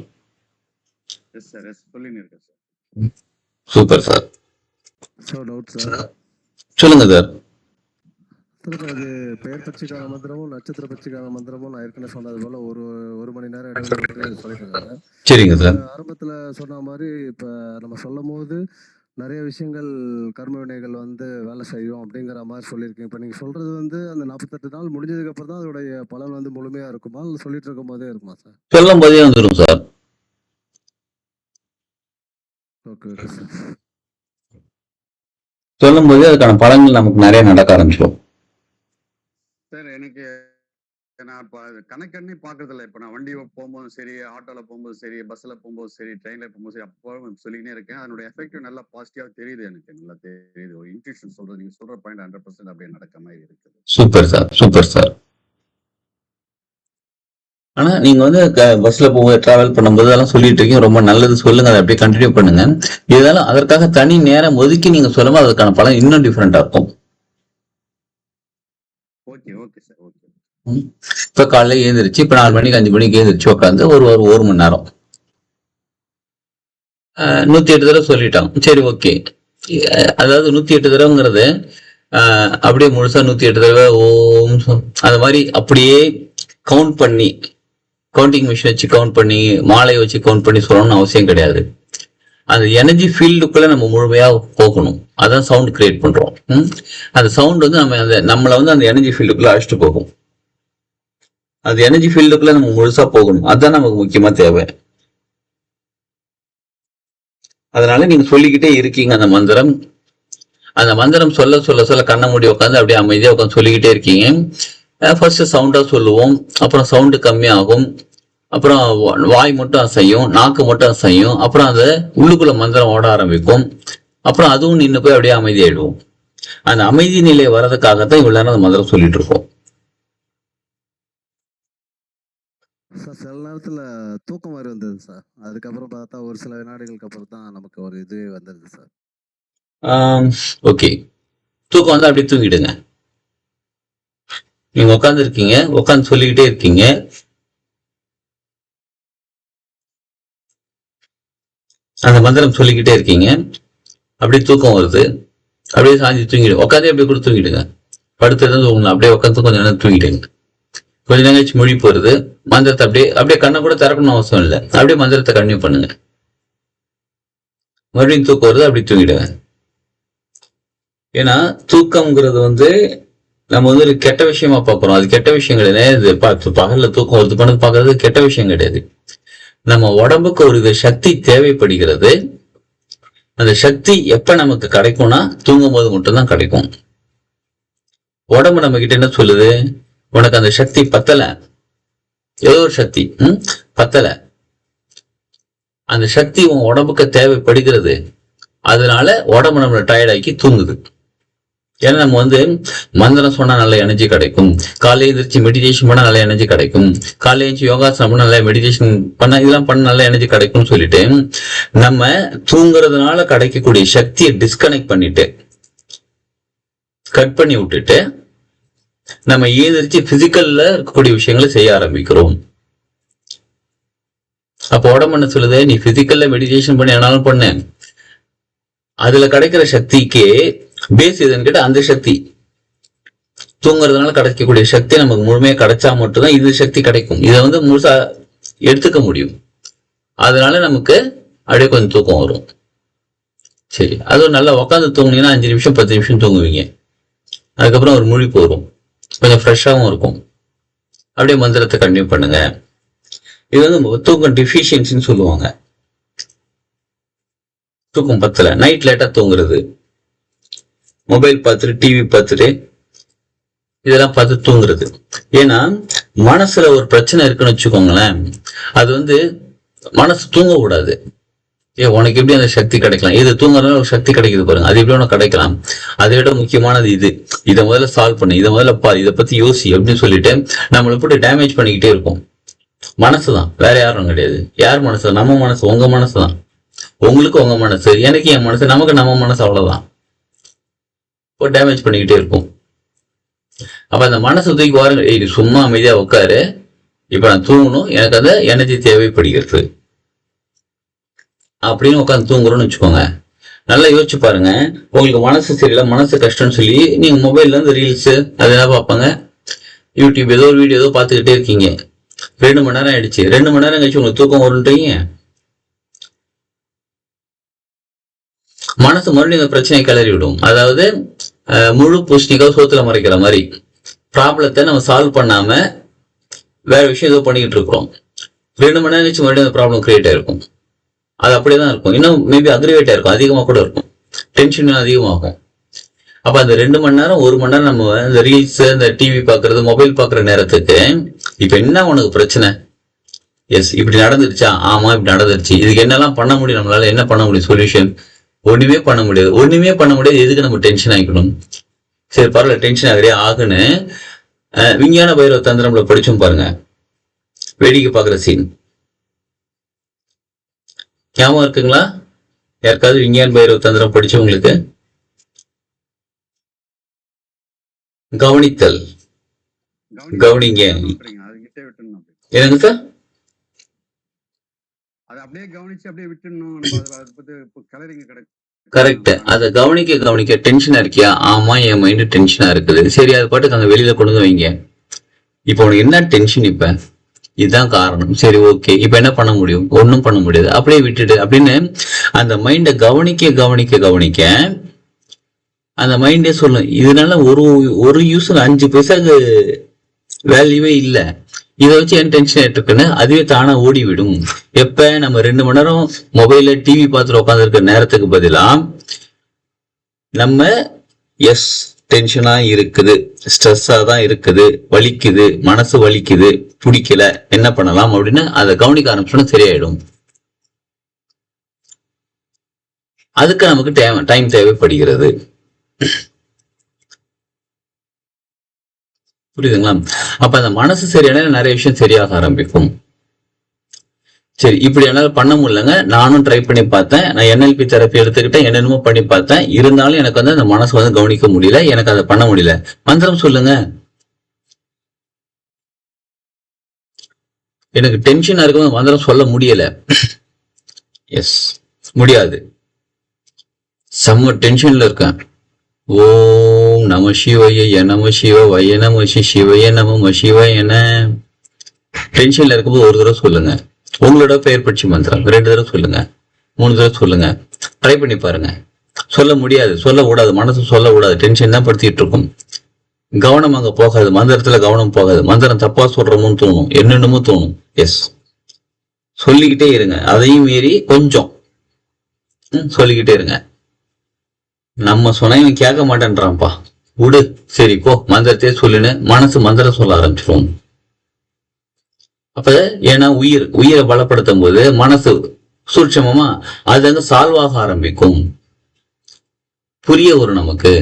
எஸ் சார், எஸ் சொல்லின்னு இருக்கேன் sir. Super sir. Sir doubt sir. சொல்லுங்க சார். சார் அது பெயர் பட்சிக்கான மந்திரமும் நட்சத்திர பட்சிக்கான மந்திரமும் நான் ஏற்கனவே சொன்னது போல ஒரு மணி நேரம் இடைவெளி சொல்லிட்டு இருக்காங்க. சரிங்க சார். ஆரம்பத்துல சொன்ன மாதிரி இப்ப நம்ம சொல்லும் போது நிறைய விஷயங்கள் கர்ம வினைகள் வந்து வேலை செய்யும் அப்படிங்கிற மாதிரி சொல்லியிருக்கீங்க. இப்போ நீங்கள் சொல்றது வந்து அந்த 48 நாள் முடிஞ்சதுக்கு அப்புறம் தான் அதோடைய பலன் வந்து முழுமையா இருக்குமா, இல்லை சொல்லிட்டு இருக்கும் போதே இருக்குமா சார்? சொல்லும் போதே வந்துடும் சார். Okay okay sir. சொல்லும் போதே அதுக்கான பலன்கள் நமக்கு நிறைய நடக்க ஆரம்பிச்சிடும் சார். எனக்கு நான் இப்போ கணக்கெண்ணி பார்க்கறது இல்லை. இப்போ நான் வண்டி போகும்போதும் சரி, ஆட்டோவில் போகும்போது சரி, பஸ்ஸில் போகும்போது சரி, ட்ரெயினில் போகும்போது சரி, அப்போ சொல்லிக்கினே இருக்கேன். அதனுடைய எஃபெக்டிவ் நல்லா பாசிட்டிவாக தெரியுது, எனக்கு நல்லா தெரியுது. ஒரு இன்ட்யூஷன் சொல்றது, நீங்கள் சொல்கிற பாயிண்ட் 100% அப்படியே நடக்க மாதிரி இருக்குது. Super sir, super sir. ஆனா நீங்க வந்து பஸ்ல போக டிராவல் பண்ணும்போது அதெல்லாம் சொல்லிட்டு இருக்கீங்க, ரொம்ப நல்லது. சொல்லுங்க, அதை அப்படியே கண்டினியூ பண்ணுங்க. இதெல்லாம் அதற்காக தனி நேரம் ஒதுக்கி நீங்க சொல்லும்போது அதுக்கான பலன் இன்னும் டிஃப்ரெண்டா இருக்கும். Okay okay sir, okay. இப்ப காலையில எழுந்திரிச்சு, இப்ப 4 மணிக்கு 5 மணிக்கு எழுந்திரிச்சு உட்காந்து ஒரு மணி நேரம் 108 தடவை சொல்லிட்டாங்க. சரி, ஓகே. அதாவது 108 தடவைங்கிறது அப்படியே முழுசா 108 தடவை ஓம் அந்த மாதிரி அப்படியே கவுண்ட் பண்ணி, கவுண்டிங் மிஷின் வச்சு கவுண்ட் பண்ணி, மாலை வச்சு கவுண்ட் பண்ணி சொல்லணும்னு அவசியம் கிடையாது. அந்த எனர்ஜி ஃபீல்டுக்குள்ள நம்ம முழுமையா போகணும். அதான் சவுண்ட் கிரியேட் பண்றோம். அந்த சவுண்ட் வந்து நம்மளை வந்து அந்த எனர்ஜி ஃபீல்டுக்குள்ள அழைச்சிட்டு போகும். அது எனர்ஜி ஃபீல்டுக்குள்ள நம்ம முழுசா போகணும். அதுதான் நமக்கு முக்கியமா தேவை. அதனால நீங்க சொல்லிக்கிட்டே இருக்கீங்க அந்த மந்திரம். அந்த மந்திரம் சொல்ல சொல்ல சொல்ல கண்ண மூடி உட்காந்து அப்படியே அமைதியா உட்காந்து சொல்லிக்கிட்டே இருக்கீங்க. ஃபர்ஸ்ட் சவுண்டா சொல்லுவோம், அப்புறம் சவுண்டு கம்மியாகும், அப்புறம் வாய் மட்டும் அசையும், நாக்கு மட்டும் அசையும், அப்புறம் அந்த உள்ளுக்குள்ள மந்திரம் ஓட ஆரம்பிக்கும், அப்புறம் அதுவும் நின்று போய் அப்படியே அமைதியாயிடுவோம். அந்த அமைதி நிலை வர்றதுக்காகத்தான் இவ்வளவு நேரம் அந்த மந்திரம் சொல்லிட்டு இருக்கோம். சார் சில நேரத்துல தூக்கம் மாதிரி வந்தது சார். அதுக்கப்புறம் பார்த்தா ஒரு சில வினாடிகளுக்கு அப்புறம் தான் நமக்கு ஒரு இது வந்துருது சார். ஓகே, தூக்கம் வந்து அப்படியே தூங்கிடுங்க. நீங்க உட்காந்து இருக்கீங்க, உட்காந்து சொல்லிக்கிட்டே இருக்கீங்க. அந்த மந்திரம் சொல்லிக்கிட்டே இருக்கீங்க, அப்படியே தூக்கம் வருது, அப்படியே சாஞ்சி தூங்கிடு. உட்காந்தே அப்படியே கூட தூங்கிடுங்க. படுத்துறது தூங்கணும், அப்படியே உட்காந்து கொஞ்ச நேரம் தூங்கிடுங்க. கொஞ்ச நேரம் கழிச்சு மொழி போறது, மந்திரத்தை அப்படியே கண்ணை கூட திறக்கணும் அவசியம் இல்லை, அப்படியே மந்திரத்தை கண்டினியூ பண்ணுங்க. மறுபடியும் தூக்கம் வருது, அப்படி தூங்கிடுங்க. ஏன்னா தூக்கம்ங்கிறது வந்து நம்ம வந்து ஒரு கெட்ட விஷயமா பார்க்கிறோம். அது கெட்ட விஷயம் கிடையாது. பகல்ல தூக்கம் வருது பண்ணது பார்க்கறது கெட்ட விஷயம் கிடையாது. நம்ம உடம்புக்கு ஒரு வித சக்தி தேவைப்படுகிறது. அந்த சக்தி எப்ப நமக்கு கிடைக்கும்னா தூங்கும் போது மட்டும்தான் கிடைக்கும். உடம்பு நம்ம கிட்ட என்ன சொல்லுது? உனக்கு அந்த சக்தி பத்தல, ஏதோ ஒரு சக்தி பத்தல. அந்த சக்தி உன் உடம்புக்கு தேவைப்படுகிறது. அதனால உடம்பு நம்மளை டயர்டாக்கி தூங்குது. ஏன்னா நம்ம வந்து மந்திரம் சொன்னா நல்ல எனர்ஜி கிடைக்கும், காலையில் எழுந்திரிச்சு மெடிடேஷன் பண்ண நல்ல எனர்ஜி கிடைக்கும், காலையில் எழுந்திரிச்சு யோகாசனம் பண்ண நல்ல மெடிடேஷன் பண்ண, இதெல்லாம் பண்ண நல்ல எனர்ஜி கிடைக்கும்னு சொல்லிட்டு நம்ம தூங்குறதுனால கிடைக்கக்கூடிய சக்தியை டிஸ்கனெக்ட் பண்ணிட்டு, கட் பண்ணி விட்டுட்டு நம்ம எழுந்திரிச்சு பிசிக்கல்ல இருக்கக்கூடிய விஷயங்களை செய்ய ஆரம்பிக்கிறோம். அப்ப உடம்பு என்ன சொல்லுது? நீ பிசிக்கல்ல மெடிடேஷன் பண்ணி என்னாலும் பண்ண, அதுல கிடைக்கிற சக்திக்கு பேஸ் எதுன்னு கேட்டா அந்த சக்தி. தூங்குறதுனால கிடைக்கக்கூடிய சக்தி நமக்கு முழுமையா கிடைச்சா மட்டும்தான் இந்த சக்தி கிடைக்கும். இதை வந்து முழுசா எடுத்துக்க முடியும். அதனால நமக்கு அப்படியே கொஞ்சம் தூக்கம் வரும். சரி, அதுவும் நல்லா உட்காந்து தூங்குனீங்கன்னா 5 நிமிஷம் 10 நிமிஷம் தூங்குவீங்க. அதுக்கப்புறம் ஒரு முழிப்பு வரும், கொஞ்சம் ஃப்ரெஷ்ஷாகவும் இருக்கும். அப்படியே மந்திரத்தை கண்டினியூ பண்ணுங்க. இது வந்து தூக்கம் டிஃபிஷியன்சின்னு சொல்லுவாங்க. தூக்கம் பத்தல, நைட் லேட்டா தூங்குறது, மொபைல் பார்த்துட்டு டிவி பார்த்துட்டு இதெல்லாம் பார்த்து தூங்குறது. ஏன்னா மனசுல ஒரு பிரச்சனை இருக்குன்னு வச்சுக்கோங்களேன், அது வந்து மனசு தூங்க கூடாது. உனக்கு எப்படி அந்த சக்தி கிடைக்கலாம்? இது தூங்குறதுனால ஒரு சக்தி கிடைக்குது பாருங்க, அது எப்படி உனக்கு கிடைக்கலாம்? அதை விட முக்கியமானது இது, இதை முதல்ல சால்வ் பண்ணு, இதை முதல்ல பா, இதை பத்தி யோசி அப்படின்னு சொல்லிட்டு நம்மளை போட்டு டேமேஜ் பண்ணிக்கிட்டே இருக்கும். மனசுதான், வேற யாரும் கிடையாது. யார் மனசு? நம்ம மனசு, உங்க மனசுதான். உங்களுக்கு உங்க மனசு, எனக்கு என் மனசு, நமக்கு நம்ம மனசு, அவ்வளவுதான். டேமேஜ் பண்ணிக்கிட்டே இருக்கும். அப்ப அந்த மனசு தூக்கி வாருங்க, நீ சும்மா அமைதியா உட்காரு, இப்ப நான் தூங்கணும், எனக்கு அந்த எனர்ஜி தேவைப்படுகிறது அப்படின்னு உட்காந்து தூங்குறோம்னு வச்சுக்கோங்க. நல்லா யோசிச்சு பாருங்க. உங்களுக்கு மனசு சரியில்லை, மனசு கஷ்டம்னு சொல்லி நீங்க மொபைல்ல இருந்து ரீல்ஸ் அதெல்லாம் பார்ப்பாங்க, யூடியூப் ஏதோ ஒரு வீடியோ ஏதோ பார்த்துக்கிட்டே இருக்கீங்க. 2 மணி நேரம் ஆயிடுச்சு. 2 மணி நேரம் கழிச்சு உங்களுக்கு தூக்கம் வருன்றீங்க. மனசு மறுபடியும் இந்த பிரச்சனையை கிளறி விடும். அதாவது முழு பூசணிக்காய் சோத்துல மறைக்கிற மாதிரி ப்ராப்ளத்தை நம்ம சால்வ் பண்ணாம வேற விஷயம் ஏதோ பண்ணிக்கிட்டு இருக்கிறோம். 2 மணி நேரம் கழிச்சு மறுபடியும் அந்த ப்ராப்ளம் கிரியேட் ஆயிருக்கும். அது அப்படியேதான் இருக்கும். இன்னும் மேபி அக்ரிவேட் ஆயிருக்கும், அதிகமாக கூட இருக்கும், டென்ஷன் அதிகமாகும். அப்ப அந்த 2 மணி நேரம் 1 மணி நேரம் நம்ம இந்த ரீல்ஸ் இந்த டிவி பாக்குறது மொபைல் பாக்குற நேரத்துக்கு இப்ப என்ன உனக்கு பிரச்சனை, எஸ் இப்படி நடந்துருச்சா, ஆமா இப்படி நடந்துருச்சு, இதுக்கு என்னெல்லாம் பண்ண முடியும், நம்மளால என்ன பண்ண முடியும், சொல்யூஷன் ஒண்ணுமே பண்ண முடியாது. ஒண்ணுமே பண்ண முடியாது. எதுக்கு நம்ம டென்ஷன் ஆகிக்கணும்? சரி பரவாயில்ல, டென்ஷன் ஆகிறியா ஆகுன்னு விஞ்ஞான பைரவ தந்திரம்ல படிச்சும் பாருங்க, வேடிக்கை பாக்குற சீன் ஞாபகம் இருக்குங்களா? யாருக்காவது விஞ்ஞான பைரவ தந்திரம் படிச்சு உங்களுக்கு? கவனித்தல், கவனிங்க. அதுகிட்டே விட்டுணும், என்னங்க சார்? அதை அப்படியே கவனிச்சு அப்படியே விட்டுணும். நம்ம அதை பத்தி கலரிங்க கிடைக்கும். கரெக்ட். அதை கவனிக்க கவனிக்க டென்ஷனா இருக்கியா, ஆமா என் மைண்ட் டென்ஷனா இருக்குது, சரி அது பாட்டுக்கு அங்க வெளியில கொண்டு வந்து வைங்க. இப்போ உனக்கு என்ன டென்ஷன், இப்ப இதுதான் காரணம், சரி ஓகே இப்ப என்ன பண்ண முடியும், ஒன்னும் பண்ண முடியாது, அப்படியே விட்டுடு அப்படின்னு அந்த மைண்டை கவனிக்க கவனிக்க கவனிக்க அந்த மைண்டே சொல்லும், இதனால ஒரு யூஸ் 5 பைசாக்கு வேல்யூவே இல்ல, இதை வச்சு என் டென்ஷன் ஆயிட்டு இருக்குன்னு அதுவே தானா ஓடி விடும். எப்ப நம்ம 2 மணி நேரம் மொபைல்ல டிவி பார்த்துட்டு உட்காந்து இருக்கிற நேரத்துக்கு பதிலா நம்ம எஸ் டென்ஷனா இருக்குது, ஸ்ட்ரெஸ்ஸா தான் இருக்குது, வலிக்குது, மனசு வலிக்குது, பிடிக்கல, என்ன பண்ணலாம் அப்படின்னு அதை கவனிக்க ஆரம்பிச்சோன்னா சரியாயிடும். அதுக்கு நமக்கு டைம் தேவைப்படுகிறது. புரியுதுங்களா? அப்ப அந்த மனசு சரியான நிறைய விஷயம் சரியாக ஆரம்பிக்கும். சரி இப்படி என்னால பண்ண முடியலங்க, நானும் ட்ரை பண்ணி பார்த்தேன், நான் NLP தெரப்பி எடுத்துக்கிட்டேன், என்னென்னமோ பண்ணி பார்த்தேன், இருந்தாலும் எனக்கு வந்து அந்த மனசு வந்து கவனிக்க முடியல, எனக்கு அதை பண்ண முடியல, மந்திரம் சொல்லுங்க. எனக்கு டென்ஷனா இருக்கும், மந்திரம் சொல்ல முடியல, எஸ் முடியாது, செம்ம டென்ஷன்ல இருக்கேன், ஓம் நம சிவய நம சிவ வய நம சிவய நம சிவய என டென்ஷன்ல இருக்கும்போது ஒரு தடவை சொல்லுங்க. உங்களோட பெயர் பட்சி மந்திரம் 2 தடவை சொல்லுங்க, 3 தடவை சொல்லுங்க, ட்ரை பண்ணி பாருங்க. சொல்ல முடியாது, சொல்ல கூடாது, மனசு சொல்ல கூடாது, டென்ஷன் தான் படுத்திட்டு இருக்கும், கவனம் அங்க போகாது, மந்திரத்துல கவனம் போகாது, மந்திரம் தப்பா சொல்றோமோன்னு தோணும், என்னென்னமோ தோணும். எஸ் சொல்லிக்கிட்டே இருங்க, அதையும் மீறி கொஞ்சம் சொல்லிக்கிட்டே இருங்க. நம்ம சொன்ன இவன் கேட்க மாட்டேன்றான்ப்பா, விடு சரி போ மந்திரத்தையே சொல்லுன்னு மனசு மந்திரம் சொல்ல ஆரம்பிச்சிடும். அப்ப ஏன்னா உயிரை பலப்படுத்தும் போது மனசு சூட்சமமா அது அங்க சால்வ் ஆக ஆரம்பிக்கும், புரிய வரும் நமக்கு.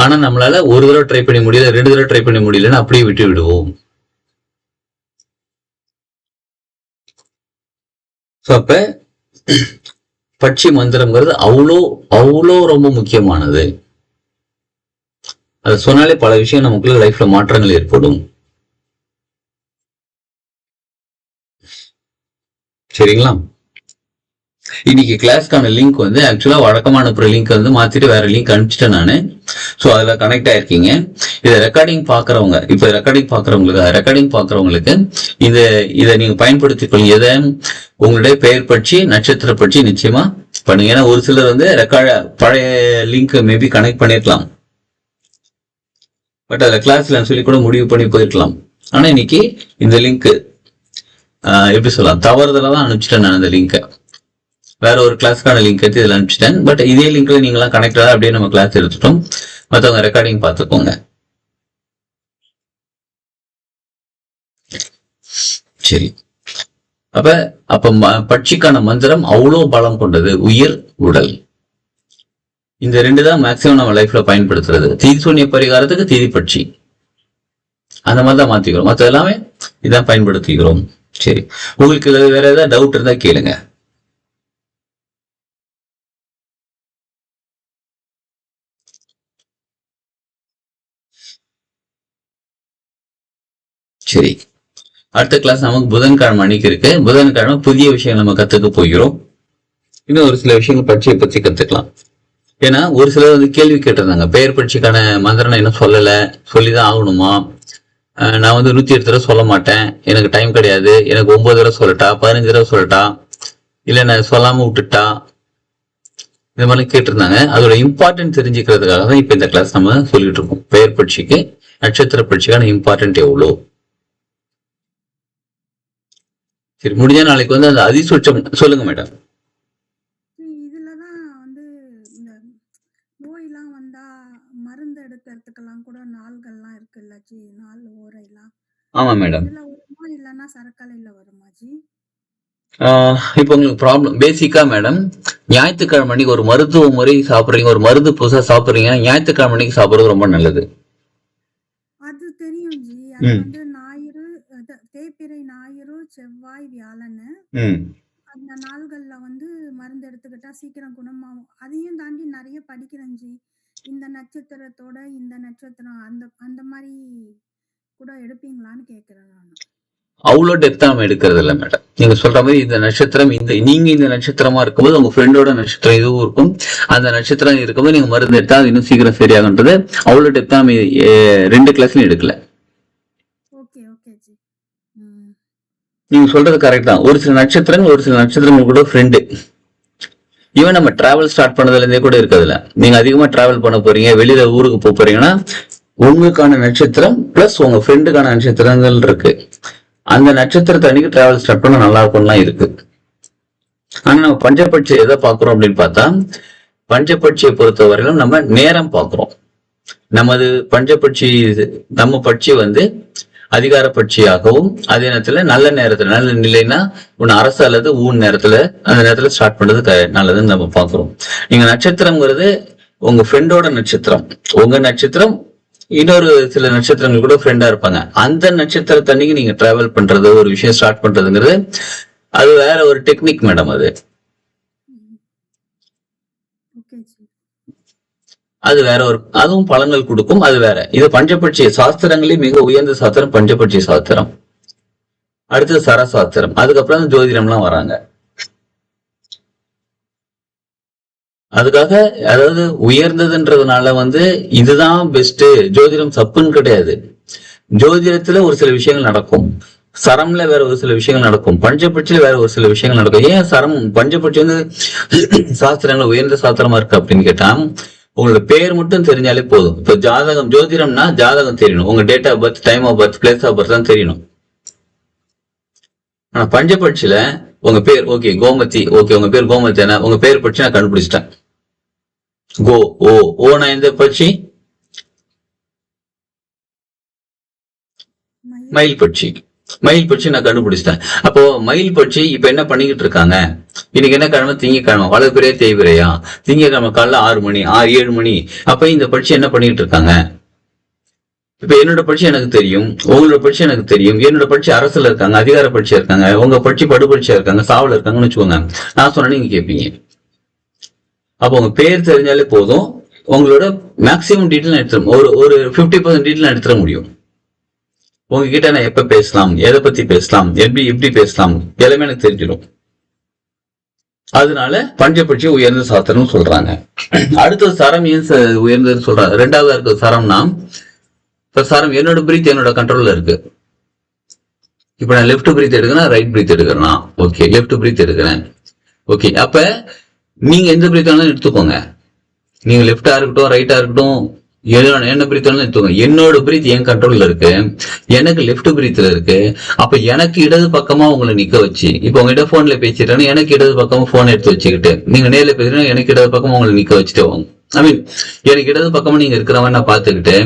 ஆனா நம்மளால ஒரு தடவை ட்ரை பண்ண முடியல, 2 தடவை ட்ரை பண்ண முடியலன்னு அப்படியே விட்டு விடுவோம். அப்ப பட்சி மந்திரம்ங்கிறது அவ்வளோ ரொம்ப முக்கியமானது. அது சொன்னாலே பல விஷயம் நமக்குள்ள லைஃப்ல மாற்றங்கள் ஏற்படும். சரிங்களா? இன்னைக்கு கிளாஸ்க்கான லிங்க் வந்து ஆக்சுவலா வழக்கமான அனுப்புற லிங்க் வந்து மாத்திட்டு வேற லிங்க் அனுப்பிச்சிட்டேன் நானு. ஸோ அதுல கனெக்ட் ஆயிருக்கீங்க. இதை ரெக்கார்டிங் பாக்குறவங்க, இப்ப ரெக்கார்டிங் பாக்குறவங்களுக்கு இதை நீங்க பயன்படுத்திக் கொள்ளுங்க. எதை உங்களுடைய பெயர் பட்சி நட்சத்திர பட்சி நிச்சயமா பண்ணுங்க. ஏன்னா ஒரு சிலர் வந்து பழைய லிங்க் மேபி கனெக்ட் பண்ணிருக்கலாம், பட் அதுல கிளாஸ்ல சொல்லி கூட முடிவு பண்ணி போயிருக்கலாம். ஆனா இன்னைக்கு இந்த லிங்க் எப்படி சொல்லலாம், தவறுதலா தான் அனுப்பிச்சிட்டேன் நான். இந்த லிங்கை வேற ஒரு கிளாஸ்க்கான லிங்க் எடுத்து இதில் அனுப்பிச்சிட்டேன். பட் இதே லிங்க்ல நீங்களாம் கனெக்டடா அப்படியே நம்ம கிளாஸ் எடுத்துட்டோம். மற்றவங்க ரெக்கார்டிங் பார்த்துக்கோங்க. சரி, அப்ப பட்சிக்கான மந்திரம் அவ்வளோ பலம் கொண்டது, உயிர் உடல். இந்த 2 தான் மேக்சிமம் நம்ம லைஃப்ல பயன்படுத்துறது. தீதி சூன்ய பரிகாரத்துக்கு தீதி பட்சி அந்த மாதிரி தான் மாத்திக்கிறோம், மற்ற எல்லாமே இதான் பயன்படுத்திக்கிறோம். சரி, உங்களுக்கு வேற ஏதாவது டவுட் இருந்தா கேளுங்க. சரி, அடுத்த கிளாஸ் நமக்கு புதன்கிழமை அன்னைக்கு இருக்கு. புதன்கிழமை புதிய விஷயம் நம்ம கத்துக்க போகிறோம். இன்னும் ஒரு சில விஷயங்கள் பட்சியை பத்தி கத்துக்கலாம். ஏன்னா ஒரு சிலர் வந்து கேள்வி கேட்டிருந்தாங்க, பெயர் பட்சிக்கான மந்திரம் என்ன சொல்லல, சொல்லிதான் ஆகணுமா, நான் வந்து 108 தடவை சொல்ல மாட்டேன், எனக்கு டைம் கிடையாது, எனக்கு 9 தடவை சொல்லட்டா, 15 தடவை சொல்லட்டா, இல்ல நான் சொல்லாம விட்டுட்டா, இந்த மாதிரி கேட்டிருந்தாங்க. அதோட இம்பார்ட்டன்ட் தெரிஞ்சுக்கிறதுக்காக தான் இப்ப இந்த கிளாஸ் நம்ம சொல்லிட்டு இருக்கோம். பெயர் பட்சிக்கு நட்சத்திர பட்சிக்கான இம்பார்ட்டன்ட் எவ்வளோ. சரி, முடிஞ்சா நாளைக்கு வந்து அந்த அதிசூட்சம் சொல்லுங்க மேடம். இதுலதான் வந்து இந்த நோயெல்லாம் வந்தா மருந்து எடுக்கிறதுக்கெல்லாம் கூட நாள்கள்லாம் இருக்குல்ல ஜி, நாள் ஓரையெல்லாம் ஆமா மேடம். இதுல வருமா இல்லைன்னா சரக்கலையில வருமா ஜி? இப்போ உங்களுக்கு ப்ராப்ளம் பேசிக்கா மேடம், ஞாயிற்றுக்கிழமை அன்னைக்கு ஒரு மருத்துவ முறை சாப்பிடுறீங்க, ஒரு மருந்து புதுசா சாப்பிடுறீங்க, ஞாயிற்றுக்கிழமை அன்னைக்கு சாப்பிடுறது ரொம்ப நல்லது. அது தெரியும் ஜி. அது வந்து ஞாயிறு, தேய்பிறை ஞாயிறு, செவ்வாய், வியாழன்னு அந்த நாள்கள்ல வந்து மருந்து எடுத்துக்கிட்டா சீக்கிரம் குணமாகும். அதையும் தாண்டி நிறைய படிக்கிறேன் ஜி. இந்த நட்சத்திரத்தோட இந்த நட்சத்திரம் அந்த அந்த மாதிரி கூட எடுப்பீங்களான்னு கேக்குறேன் நான். அவ்வளோ டெப்தா நம்ம எடுக்கிறது இல்லை மேடம். நீங்க சொல்ற மாதிரி இந்த நட்சத்திரம், நீங்க இந்த நட்சத்திரமா இருக்கும்போது உங்க ஃப்ரெண்டோட நட்சத்திரம் இதுவும் இருக்கும், அந்த நட்சத்திரம் இருக்கும்போது நீங்க மருந்து எடுத்தா அது இன்னும் சீக்கிரம் சரியாகுன்றது அவ்வளோ டெப்தா நம்ம 2 கிளாஸ்லயும் எடுக்கல. Okay okay G. நீங்க சொல்றது கரெக்ட் தான். ஒரு சில நட்சத்திரங்கள் கூட ஃப்ரெண்டு. ஈவன் நம்ம டிராவல் ஸ்டார்ட் பண்ணதுல இருந்தே கூட இருக்கிறதுல, நீங்க அதிகமா டிராவல் பண்ண போறீங்க, வெளியில ஊருக்கு போறீங்கன்னா உங்களுக்கான நட்சத்திரம் பிளஸ் உங்க ஃப்ரெண்டுக்கான நட்சத்திரங்கள் இருக்கு. அந்த நட்சத்திரத்தை அன்னைக்கு டிராவல் ஸ்டார்ட் பண்ண நல்லா இருக்கும்லாம் இருக்கு. ஆனா நம்ம பஞ்சபட்சி எதை பாக்குறோம் அப்படின்னு பார்த்தா, பஞ்சபட்சியை பொறுத்த வரையிலும் நம்ம நேரம் பாக்குறோம். நமது பஞ்சபட்சி, நம்ம பட்சி வந்து அதிகார பட்சியாகவும், அதே நேரத்துல நல்ல நேரத்துல, நல்ல நிலைன்னா ஒன்னு அரசு அல்லது ஊன் நேரத்துல, அந்த நேரத்துல ஸ்டார்ட் பண்றது நல்லதுன்னு நம்ம பாக்குறோம். நீங்க நட்சத்திரம்ங்கிறது உங்க ஃப்ரெண்டோட நட்சத்திரம், உங்க நட்சத்திரம் இன்னொரு சில நட்சத்திரங்கள் கூட ஃப்ரெண்டா இருப்பாங்க. அந்த நட்சத்திரத்தன்னைக்கு நீங்க டிராவல் பண்றது, ஒரு விஷயம் ஸ்டார்ட் பண்றதுங்கிறது அது வேற ஒரு டெக்னிக் மேடம். அது வேற ஒரு, அதுவும் பலன்கள் கொடுக்கும், அது வேற. இது பஞ்சபட்சி சாஸ்திரங்களே மிக உயர்ந்த சாஸ்திரம் பஞ்சபட்சி சாஸ்திரம். அடுத்தது சரசாஸ்திரம், அதுக்கப்புறம் ஜோதிடம்லாம் வராங்க. அதுக்காக அதாவது உயர்ந்ததுன்றதுனால வந்து இதுதான் பெஸ்ட், ஜோதிடம் தப்புன்னு கிடையாது. ஜோதிடத்துல ஒரு சில விஷயங்கள் நடக்கும், சரம்ல வேற ஒரு சில விஷயங்கள் நடக்கும், பஞ்சபட்சியில வேற ஒரு சில விஷயங்கள் நடக்கும். ஏன் சரம் பஞ்சபட்சி வந்து சாஸ்திரங்கள் உயர்ந்த சாஸ்திரமா இருக்கு அப்படின்னு கேட்டா, உங்களோட பேர் மட்டும் தெரிஞ்சாலே போதும். இப்ப ஜாதகம், ஜோதிடம்னா ஜாதகம் தெரியணும், உங்க date of birth, time of birth, place of birth தான் தெரியணும். ஆனா பஞ்சபட்சியில உங்க பேர் ஓகே கோமதி, ஓகே உங்க பேர் கோமதி தானே, உங்க பேர் பட்சி நான் கண்டுபிடிச்சிட்டேன். கோ ஓ நான் எந்த பட்சி? மயில் பட்சி. மயில் பட்சி நான் கண்டுபிடிச்சிட்டேன். அப்போ மயில் பட்சி இப்ப என்ன பண்ணிக்கிட்டு இருக்காங்க, இன்னைக்கு என்ன கிழமை? திங்கக்கிழமை. வளர்பிறையா தேய்பிறையா? திங்கக்கிழமை காலைல 6 மணி 7 மணி. அப்ப இந்த பட்சி என்ன பண்ணிட்டு இருக்காங்க? இப்ப என்னோட பட்சி எனக்கு தெரியும், உங்களோட பட்சி எனக்கு தெரியும். என்னோட பட்சி அரசுல இருக்காங்க, அதிகார பட்சியா இருக்காங்க, உங்க பட்சி படுபட்சியா இருக்காங்க, சாவல இருக்காங்கன்னு வச்சுக்கோங்க. நான் சொன்னா நீங்க கேட்பீங்க. அப்போ உங்க பேர் தெரிஞ்சாலே போதும், உங்களோட மேக்சிமம் டீட்டெயில் எடுத்துரும், ஒரு 50% டீட்டெயில் எடுத்துட முடியும். உங்ககிட்ட நான் எப்ப பேசலாம், எதை பத்தி பேசலாம், எப்படி பேசலாம், எல்லாமே எனக்கு தெரிஞ்சிடும். அதனால பஞ்சபட்சி உயர்ந்த சாஸ்திரம் சொல்றாங்க. அடுத்தது சரம் ஏன் உயர்ந்ததுன்னு சொல்றாங்க. ரெண்டாவதா இருக்க சரம்னா, இப்ப சரம் என்னோட பிரீத் என்னோட கண்ட்ரோல்ல இருக்கு. இப்ப நான் லெஃப்ட் பிரீத் எடுக்கிறேன், ரைட் பிரீத் எடுக்கிறேன்னா ஓகே, லெஃப்ட் பிரீத் எடுக்கிறேன் ஓகே. அப்ப நீங்க எந்த பிரீத் வேணாலும் எடுத்துக்கோங்க, நீங்க லெஃப்டா இருக்கட்டும் ரைட்டா இருக்கட்டும், என்ன பிரீத் வேணாலும் எடுத்துக்கோங்க. என்னோட பிரீத் என் கண்ட்ரோல்ல இருக்கு, எனக்கு லெஃப்ட் பிரீத்ல இருக்கு. அப்ப எனக்கு இடது பக்கமா உங்களை நிக்க வச்சு, இப்ப உங்ககிட்ட போன்ல பேசிட்டேன்னு எனக்கு இடது பக்கமா போன் எடுத்து வச்சுக்கிட்டு, நீங்க நேர்ல பேசுறீங்கன்னா எனக்கு இடது பக்கமா உங்களை நிக்க வச்சுட்டு வாங்க. ஐ மீன் எனக்கு இடது பக்கமா நீங்க இருக்கிறவன் நான் பாத்துக்கிட்டு,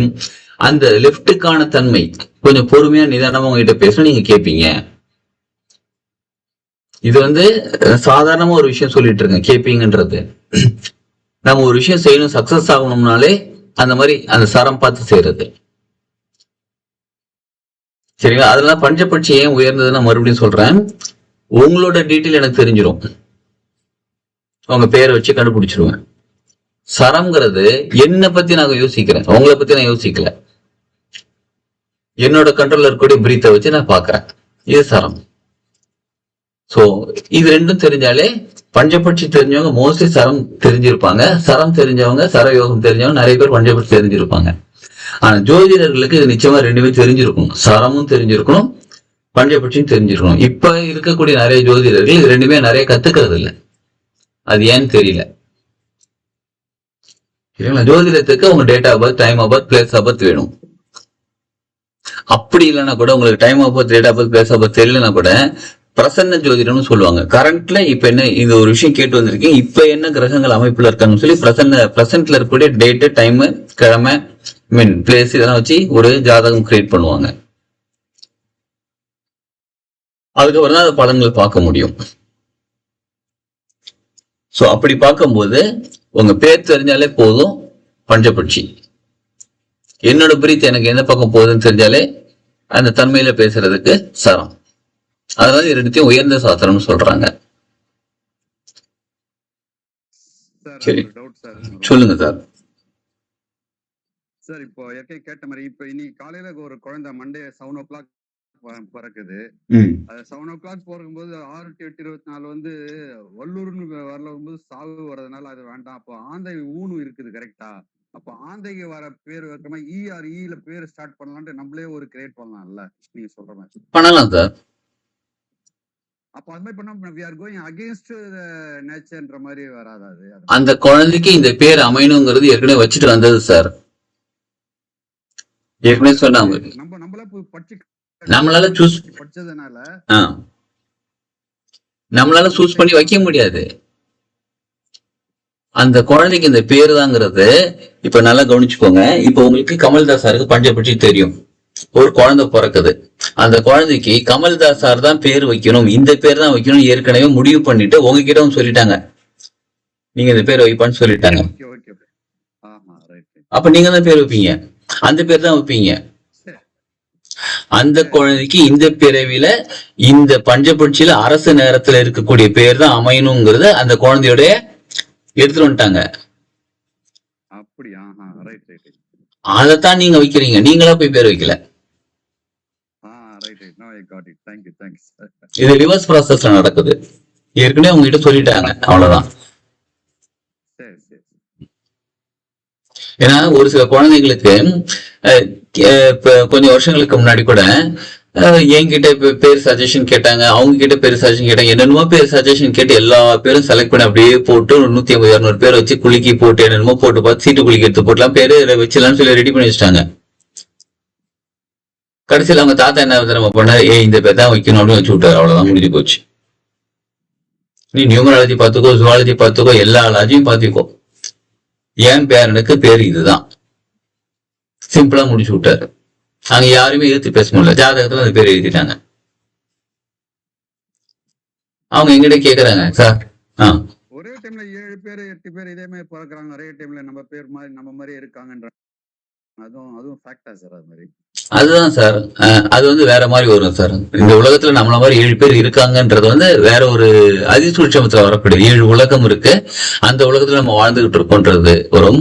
அந்த லெஃப்ட்டுக்கான தன்மை கொஞ்சம் பொறுமையா நிதானமா உங்ககிட்ட பேசணும், நீங்க கேட்பீங்க. இது வந்து சாதாரணமா ஒரு விஷயம் சொல்லிட்டு இருக்கேன், கேப்பீங்கன்றது. நம்ம ஒரு விஷயம் செய்யணும், சக்சஸ் ஆகணும்னாலே அந்த மாதிரி அந்த சரம் பார்த்து செய்யறது. சரிங்களா? அதெல்லாம் பஞ்சபட்சி ஏன் உயர்ந்ததுன்னு மறுபடியும் சொல்றேன். உங்களோட டீட்டெயில் எனக்கு தெரிஞ்சிடும், உங்க பேரை வச்சு கண்டுபிடிச்சிருவேன். சரம்ங்கிறது என்னை பத்தி நான் யோசிக்கிறேன், உங்களை பத்தி நான் யோசிக்கல. என்னோட கண்ட்ரோல்ல இருக்கக்கூடிய பிரீத்தை வச்சு நான் பாக்குறேன். இது சரம். சோ இது ரெண்டும் தெரிஞ்சாலே பஞ்சபட்சி தெரிஞ்சவங்க மோஸ்ட்லி சரம் தெரிஞ்சிருப்பாங்க. சரம் தெரிஞ்சவங்க, சரயோகம் தெரிஞ்சவங்க நிறைய பேர் பஞ்சபட்சி தெரிஞ்சிருப்பாங்க. ஆனா ஜோதிடர்களுக்கு இது நிச்சயமா ரெண்டுமே தெரிஞ்சிருக்கணும். சரமும் தெரிஞ்சிருக்கணும், பஞ்சபட்சியும் தெரிஞ்சிருக்கணும். இப்ப இருக்கக்கூடிய நிறைய ஜோதிடர்கள் இது ரெண்டுமே நிறைய கத்துக்கிறது இல்லை. அது ஏன்னு தெரியல. ஜோதிடத்துக்கு உங்க date of birth, time of birth, place of birth வேணும். அப்படி இல்லைன்னா கூட உங்களுக்கு time of birth, date of birth, place of birth தெரியலன்னா கூட பிரசன்ன ஜோதிடம்னு சொல்லுவாங்க. கரண்ட்ல இப்ப என்ன இந்த ஒரு விஷயம் கேட்டு வந்திருக்கீங்க, இப்ப என்ன கிரகங்கள் அமைப்புல இருக்காங்கன்னு சொல்லி பிரசன்ட்ல இருக்கக்கூடிய டேட்டு, டைம், கிழமை, மீன் பிளேஸ் இதெல்லாம் வச்சு ஒரு ஜாதகம் கிரியேட் பண்ணுவாங்க. அதுக்கப்புறம் தான் அந்த பலன்கள் பார்க்க முடியும். சோ அப்படி பார்க்கும்போது உங்க பேர் தெரிஞ்சாலே போதும் பஞ்சபட்சி. என்னோட பிரீத் எனக்கு எந்த பக்கம் போகுதுன்னு தெரிஞ்சாலே அந்த தன்மையில பேசுறதுக்கு சரம். அதனால இது ரெண்டுத்தையும் உயர்ந்த சாஸ்திரம்னு சொல்றாங்க. சரி, சொல்லுங்க சார். சார் இப்போ ஏற்கனவே கேட்ட மாதிரி இப்ப இன்னைக்கு காலையில ஒரு குழந்தை மண்டே 7 o'clock பிறக்குது. அது 7 o'clock போகும்போது 6 to 8 24 வந்து வல்லூர்னு வரும்போது சாவு வர்றதுனால அது வேண்டாம். அப்போ ஆந்தை ஊனு இருக்குது கரெக்டா? அப்ப ஆந்தைக்கு வர பேர் வைக்கமா ERE பேர் ஸ்டார்ட் பண்ணலாம்னு நம்மளே ஒரு கிரியேட் பண்ணலாம்ல, நீங்க சொல்ற மாதிரி பண்ணலாம் சார். அப்ப அது மாதிரி பண்ணா we are going against the natureன்ற மாதிரி வராது. அது அந்த குழந்தைக்கு இந்த பேர் அமையணுங்கிறது ஏற்கனவே வச்சுட்டு வந்தது சார். ஏற்கனவே சொன்னாங்க நம்மள படிச்சு நம்மளால சூஸ் படிச்சதுனால நம்மளால சூஸ் பண்ணி வைக்க முடியாது. அந்த குழந்தைக்கு இந்த பேரு தாங்கிறது இப்ப நல்லா கவனிச்சுக்கோங்க. இப்ப உங்களுக்கு கமல்தாஸ் சாருக்கு பஞ்சபட்சி தெரியும். ஒரு குழந்தை பிறக்குது, அந்த குழந்தைக்கு கமல்தாஸ் சார் தான் பேர் வைக்கணும், இந்த பேர் தான் வைக்கணும் ஏற்கனவே முடிவு பண்ணிட்டு உங்ககிட்ட சொல்லிட்டாங்க, நீங்க இந்த பேர் வைப்பான்னு சொல்லிட்டாங்க. அப்ப நீங்க தான் பேர் வைப்பீங்க, அந்த பேர் தான் வைப்பீங்க. அந்த குழந்தைக்கு இந்த பிறவில இந்த பஞ்சபட்சியில அரசு நேரத்துல இருக்கக்கூடிய பேர் தான் அமையணுங்கிறத அந்த குழந்தையோட எடுத்துட்டு வந்துட்டாங்க. அதத்தான் நீங்க வைக்கிறீங்க, நீங்களா போய் பேர் வைக்கல. இது ரிவர்ஸ் ப்ராசஸ்ல நடக்குது. ஏற்கனவே உங்ககிட்ட சொல்லிட்டாங்க, அவ்வளவுதான். ஏன்னா ஒரு சில குழந்தைங்களுக்கு கொஞ்சம் வருஷங்களுக்கு முன்னாடி கூட என்கிட்ட பேர் சஜஷன் கேட்டாங்க, அவங்க கிட்ட பேர் சஜஷன் கேட்டாங்க, என்னென்னமோ பேர் சஜஷன் கேட்டு எல்லா பேரும் செலக்ட் பண்ணி அப்படியே போட்டு 150 200 பேர் வச்சு குலுக்கி போட்டு என்னென்னமோ போட்டு பார்த்து சீட்டு குலுக்கி எடுத்து போட்டுலாம் பேரு வச்சிடலாம்னு சொல்லி ரெடி பண்ணி வச்சுட்டாங்க. கடைசியில் அவங்க தாத்தா என்ன நம்ம பண்ணாரு, இந்த பேர் தான் வைக்கணும் அப்படின்னு வச்சு விட்டாரு. அவ்வளவுதான், முடிஞ்சு போச்சு. நீ நியூமராலஜி பார்த்துக்கோ, ஜுவாலஜி பார்த்துக்கோ, எல்லா அலாஜியும் பார்த்துக்கோ, என் பேரனுக்கு பேர் இதுதான், சிம்பிளா முடிச்சு விட்டாரு. அங்க யாருமே எதிர்த்து பேச முடியல, ஜாதகத்துல அந்த பேர் எழுதிட்டாங்க. அவங்க எங்கிட்ட கேக்குறாங்க, சார் ஒரே டைம்ல 7 பேர் 8 பேர் இதே மாதிரி பிறக்குறாங்க, ஒரே டைம்ல நம்ம பேர் மாதிரி நம்ம மாதிரி இருக்காங்கன்ற அதுவும் ஃபேக்டா சார்? அது மாதிரி அதுதான் சார், அது வேற மாதிரி வரும் சார். இந்த உலகத்துல நம்மள மாதிரி 7 பேர் இருக்காங்கன்றது வேற ஒரு அதிசூட்சமத்துல வரக்கூடிய 7 உலகம் இருக்கு, அந்த உலகத்துல நம்ம வாழ்ந்துகிட்டு இருக்கோன்றது வரும்.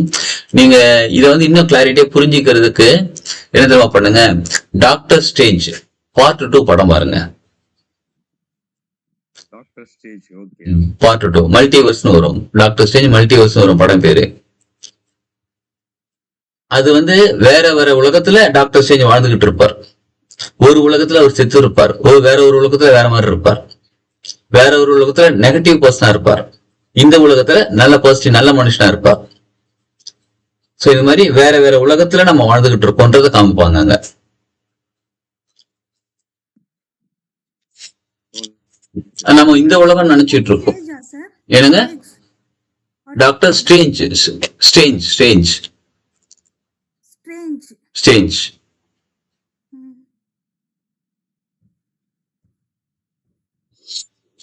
நீங்க இதை இன்னும் கிளாரிட்டியா புரிஞ்சுக்கிறதுக்கு என்ன தெரியுமா பண்ணுங்க, டாக்டர் ஸ்ட்ரேஞ்ச் பார்ட் 2 படம் பாருங்க. பார்ட் 2 மல்டிவர்ஸ்னு வரும், டாக்டர் ஸ்ட்ரேஞ்ச் மல்டிவர்ஸ் வரும் படம் பேரு. அது வேற வேற உலகத்துல டாக்டர் ஸ்ட்ரேஞ்ச் வாழ்ந்துகிட்டு இருப்பார். ஒரு உலகத்துல அவர் செத்து இருப்பார், வேற ஒரு உலகத்துல வேற மாதிரி இருப்பார், வேற ஒரு உலகத்துல நெகட்டிவ் பர்சனா இருப்பார், இந்த உலகத்துல நல்ல பாசிட்டிவ் நல்ல மனுஷனா இருப்பார். சோ இது மாதிரி வேற வேற உலகத்துல நம்ம வாழ்ந்துகிட்டு இருக்கோன்றத காமிப்பாங்க. நம்ம இந்த உலகம் நினைச்சிட்டு இருக்கோம். என்னங்க doctor strange strange strange strange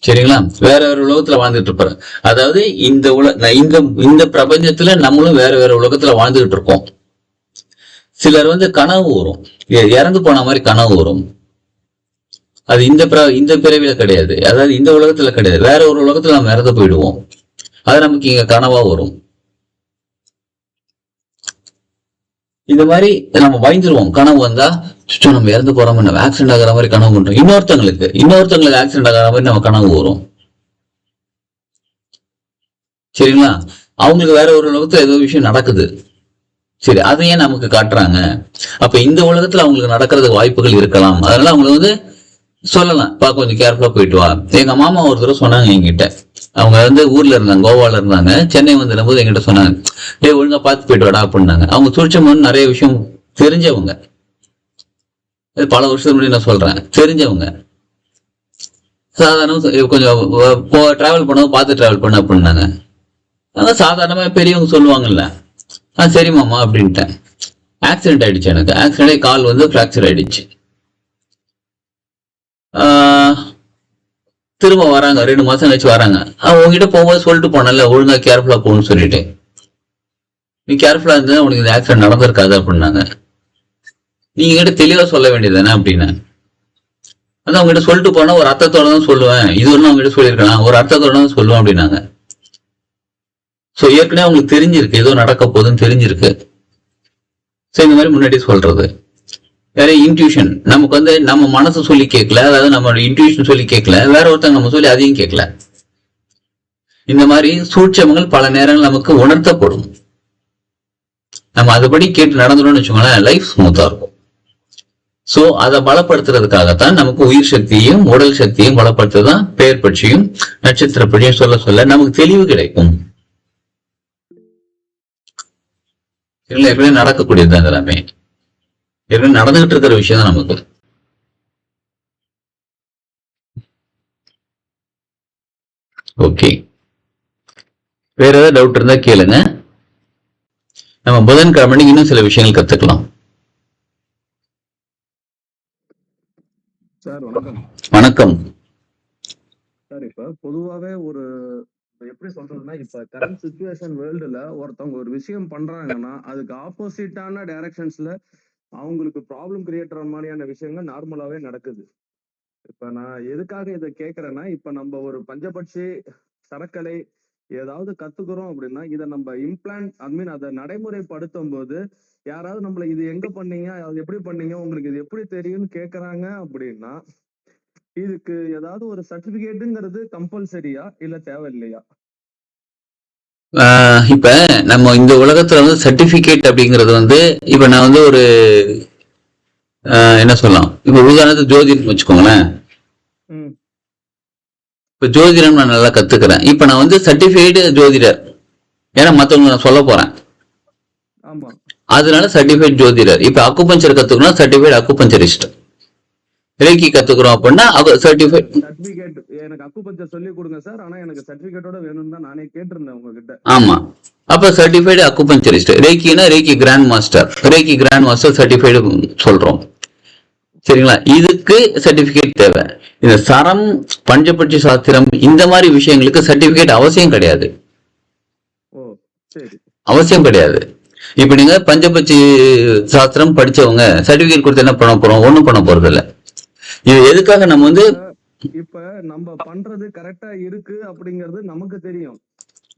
சரிங்களா? வேற வேற உலகத்துல வாழ்ந்துட்டு இருப்பாரு. அதாவது இந்த பிரபஞ்சத்துல நம்மளும் வேற வேற உலகத்துல வாழ்ந்துகிட்டு இருக்கோம். சிலர் கனவு வரும், இறந்து போன மாதிரி கனவு வரும். அது இந்த பிறவில கிடையாது, அதாவது இந்த உலகத்துல கிடையாது, வேற ஒரு உலகத்துல நம்ம இறந்து போயிடுவோம். அது நமக்கு இங்க கனவா வரும். இந்த மாதிரி நம்ம பயந்துருவோம், கனவு வந்தா சுச்சோ நம்ம இறந்து போறோம், நம்ம ஆக்சிடென்ட் ஆகிற மாதிரி கனவு பண்றோம். இன்னொருத்தங்களுக்கு ஆக்சிடென்ட் ஆகிற மாதிரி நம்ம கனவு வரும். சரிங்களா? அவங்களுக்கு வேற ஒரு உலகத்துல ஏதோ விஷயம் நடக்குது. சரி, அதையே நமக்கு காட்டுறாங்க. அப்ப இந்த உலகத்துல அவங்களுக்கு நடக்கிறதுக்கு வாய்ப்புகள் இருக்கலாம். அதனால அவங்களுக்கு வந்து சொல்லலாம், கொஞ்சம் கேர்ஃபுல்லா போயிட்டு வா. எங்க மாமா ஒரு தடவை சொன்னாங்க என்கிட்ட. அவங்க வந்து ஊர்ல இருந்தாங்க, கோவால இருந்தாங்க. சென்னை வந்துடும் போது என்கிட்ட சொன்னாங்க, ஒழுங்கா பார்த்து போயிட்டு வாடா அப்படின்னாங்க. அவங்க சூழ்ச்சம் நிறைய விஷயம் தெரிஞ்சவங்க, பல வருஷத்துக்கு முன்னாடி நான் சொல்றேன், தெரிஞ்சவங்க. சாதாரண கொஞ்சம் டிராவல் பண்ணவும் பார்த்து டிராவல் பண்ண அப்படின்னாங்க. அதான் சாதாரணமா பெரியவங்க சொல்லுவாங்கல்ல. சரி மாமா அப்படின்ட்டேன். ஆக்சிடென்ட் ஆயிடுச்சு. எனக்கு ஆக்சிடென்ட் ஆகி கால் வந்து ஃப்ராக்சர் ஆயிடுச்சு. திரும்ப வராங்க, 2 மாசம் கழிச்சு வராங்க. உங்ககிட்ட போகும்போது சொல்லிட்டு போனல, ஒழுங்கா கேர்ஃபுல்லா போகணும்னு சொல்லிட்டு. நீ கேர்ஃபுல்லா இருந்தா உனக்கு இந்த ஆக்சிடென்ட் நடந்திருக்காது அப்படின்னாங்க. நீங்க கிட்ட தெளிவா சொல்ல வேண்டியதானே அப்படின்னு. அதான் உங்ககிட்ட சொல்லிட்டு போனா ஒரு அர்த்தத்தோட தான் சொல்லுவேன், இது ஒன்றும் அவங்ககிட்ட சொல்லியிருக்கலாம், ஒரு அர்த்தத்தோட தான் சொல்லுவேன் அப்படின்னாங்க. சோ ஏற்கனவே அவங்களுக்கு தெரிஞ்சிருக்கு, ஏதோ நடக்க போகுதுன்னு தெரிஞ்சிருக்கு. சோ இந்த மாதிரி முன்னாடி சொல்றது வேற இன்ட்யூஷன். நமக்கு வந்து நம்ம மனசு சொல்லி கேட்கல, அதாவது நம்ம இன்ட்யூஷன் சொல்லி கேட்கல, வேற ஒருத்தங்க நம்ம சொல்லி அதையும் கேட்கல. இந்த மாதிரி சூட்சமங்கள் பல நேரங்கள் நமக்கு உணர்த்தப்படும். நம்ம அதுபடி கேட்டு நடந்துடணும்னு வச்சுக்கோங்களேன், லைஃப் ஸ்மூத்தா இருக்கும். சோ அதை பலப்படுத்துறதுக்காகத்தான் நமக்கு உயிர் சக்தியையும் உடல் சக்தியும் பலப்படுத்துறதுதான் பெயர் பற்றியும் நட்சத்திர பற்றியும் சொல்ல சொல்ல நமக்கு தெளிவு கிடைக்கும். எப்படி நடக்கக்கூடியதுதான் எல்லாமே, எப்படி நடந்துகிட்டு இருக்கிற விஷயம் தான் நமக்கு. ஓகே, வேற ஏதாவது டவுட் இருந்தா கேளுங்க. நம்ம புதன்கிழமை இன்னும் சில விஷயங்கள் கத்துக்கலாம். சார் வணக்கம். வணக்கம் சார், இப்ப பொதுவாவே ஒரு எப்படி சொல்றதுன்னா, இப்ப கரண்ட் சிச்சுவேஷன் வேர்ல்டுல ஒருத்தவங்க ஒரு விஷயம் பண்றாங்கன்னா அதுக்கு ஆப்போசிட்டான டைரக்ஷன்ஸ்ல அவங்களுக்கு ப்ராப்ளம் கிரியேட் மாதிரியான விஷயங்கள் நார்மலாவே நடக்குது. இப்ப நான் எதுக்காக இதை கேட்கறேன்னா, இப்ப நம்ம ஒரு பஞ்சபட்சி சரக்கலை ஏதாவது கத்துக்கிறோம் அப்படின்னா இதை நம்ம இம்ப்ளான்ட் அதை நடைமுறைப்படுத்தும் போது யாராவது நம்மள இது எங்க பண்ணீங்க, அது எப்படி பண்ணீங்க, உங்களுக்கு இது எப்படி தெரியும்னு கேக்குறாங்க அப்படின்னா இதுக்கு ஏதாவது ஒரு சர்டிபிகேட்டுங்கிறது கம்பல்சரியா இல்ல தேவையில்லையா? இப்ப நம்ம இந்த உலகத்துல வந்து சர்டிபிகேட் அப்படிங்கிறது வந்து, இப்ப நான் வந்து ஒரு என்ன சொல்லலாம், இப்ப உதாரணத்துக்கு ஜோதிடம் வச்சுக்கோங்களேன். இப்ப ஜோதிடம் நான் நல்லா கத்துக்கிறேன். இப்ப நான் வந்து சர்டிஃபைடு ஜோதிடர், ஏன்னா மத்தவங்க நான் சொல்ல போறேன், அதனால சர்டிஃபைட் ஜோதிடர். இப்ப அக்குபஞ்சர் கத்துக்கணும், சர்டிஃபைட் அக்குபஞ்சரிஸ்ட். ரேக்கி கத்துக்கிறோம் அப்படின்னா சர்டிஃபைட். சர்டிபிகேட் எனக்கு அக்குபஞ்சர் சொல்லி கொடுங்க சார், ஆனா எனக்கு சர்டிபிகேட்டோட வேணும்னு தான் நானே கேட்டிருந்தேன் உங்ககிட்ட. ஆமா, அப்ப சர்டிஃபைடு அக்குபஞ்சரிஸ்ட். ரேக்கினா reiki grand master, reiki grand master certified சொல்றோம். சரிங்களா? இதுக்கு சர்டிபிகேட் தேவை. இந்த சரம், பஞ்சபட்சி சாஸ்திரம், இந்த மாதிரி விஷயங்களுக்கு சர்டிபிகேட் அவசியம் கிடையாது. அவசியம் கிடையாது. இப்ப நீங்க பஞ்சபட்சி சாஸ்திரம் படிச்சவங்க சர்டிபிகேட் கொடுத்து என்ன பண்ண போறோம்? ஒண்ணும் பண்ண போறது இல்ல. இது எதுக்காக நம்ம வந்து இப்ப நம்ம பண்றது கரெக்டா இருக்கு அப்படிங்கிறது நமக்கு தெரியும்.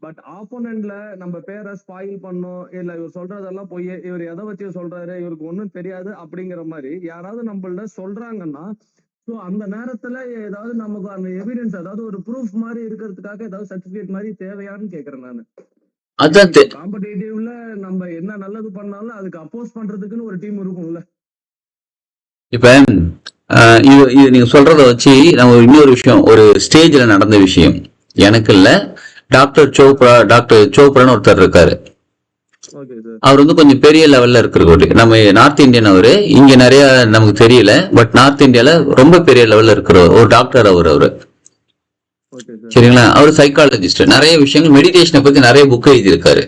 பட் ஆப்போனன்ட்ல நம்ம பேரை ஸ்பாயில் பண்ணோம், இல்ல இவர் சொல்றதெல்லாம் போய் இவர் எதை வச்சு சொல்றாரு, இவருக்கு ஒண்ணும் தெரியாது அப்படிங்கிற மாதிரி யாராவது நம்மள்ட சொல்றாங்கன்னா, ஸோ அந்த நேரத்துல ஏதாவது நமக்கு அந்த எவிடன்ஸ், அதாவது ஒரு ப்ரூஃப் மாதிரி இருக்கிறதுக்காக ஏதாவது சர்டிபிகேட் மாதிரி தேவையான்னு கேக்குறேன் நானு. அதான் காம்படிட்டிவ்ல நம்ம என்ன நல்லது பண்ணாலும் அதுக்கு அப்போஸ் பண்றதுக்குன்னு ஒரு டீம் இருக்கும்ல. இப்ப இது நீங்க சொல்றத வச்சு நம்ம இன்னொரு விஷயம், ஒரு ஸ்டேஜ்ல நடந்த விஷயம் எனக்கு இல்ல, டாக்டர் சோப்ரான்னு ஒருத்தர் இருக்காரு. அவர் வந்து கொஞ்சம் பெரிய லெவல்ல இருக்கிற, நம்ம நார்த் இந்தியன். அவரு இங்க நிறைய நமக்கு தெரியல, பட் நார்த் இந்தியால ரொம்ப பெரிய லெவல்ல இருக்கிற ஒரு டாக்டர் அவரு. சரிங்களா? அவர் சைக்காலஜிஸ்ட். நிறைய விஷயங்கள் மெடிடேஷனை பத்தி நிறைய புக் எழுதியிருக்காரு.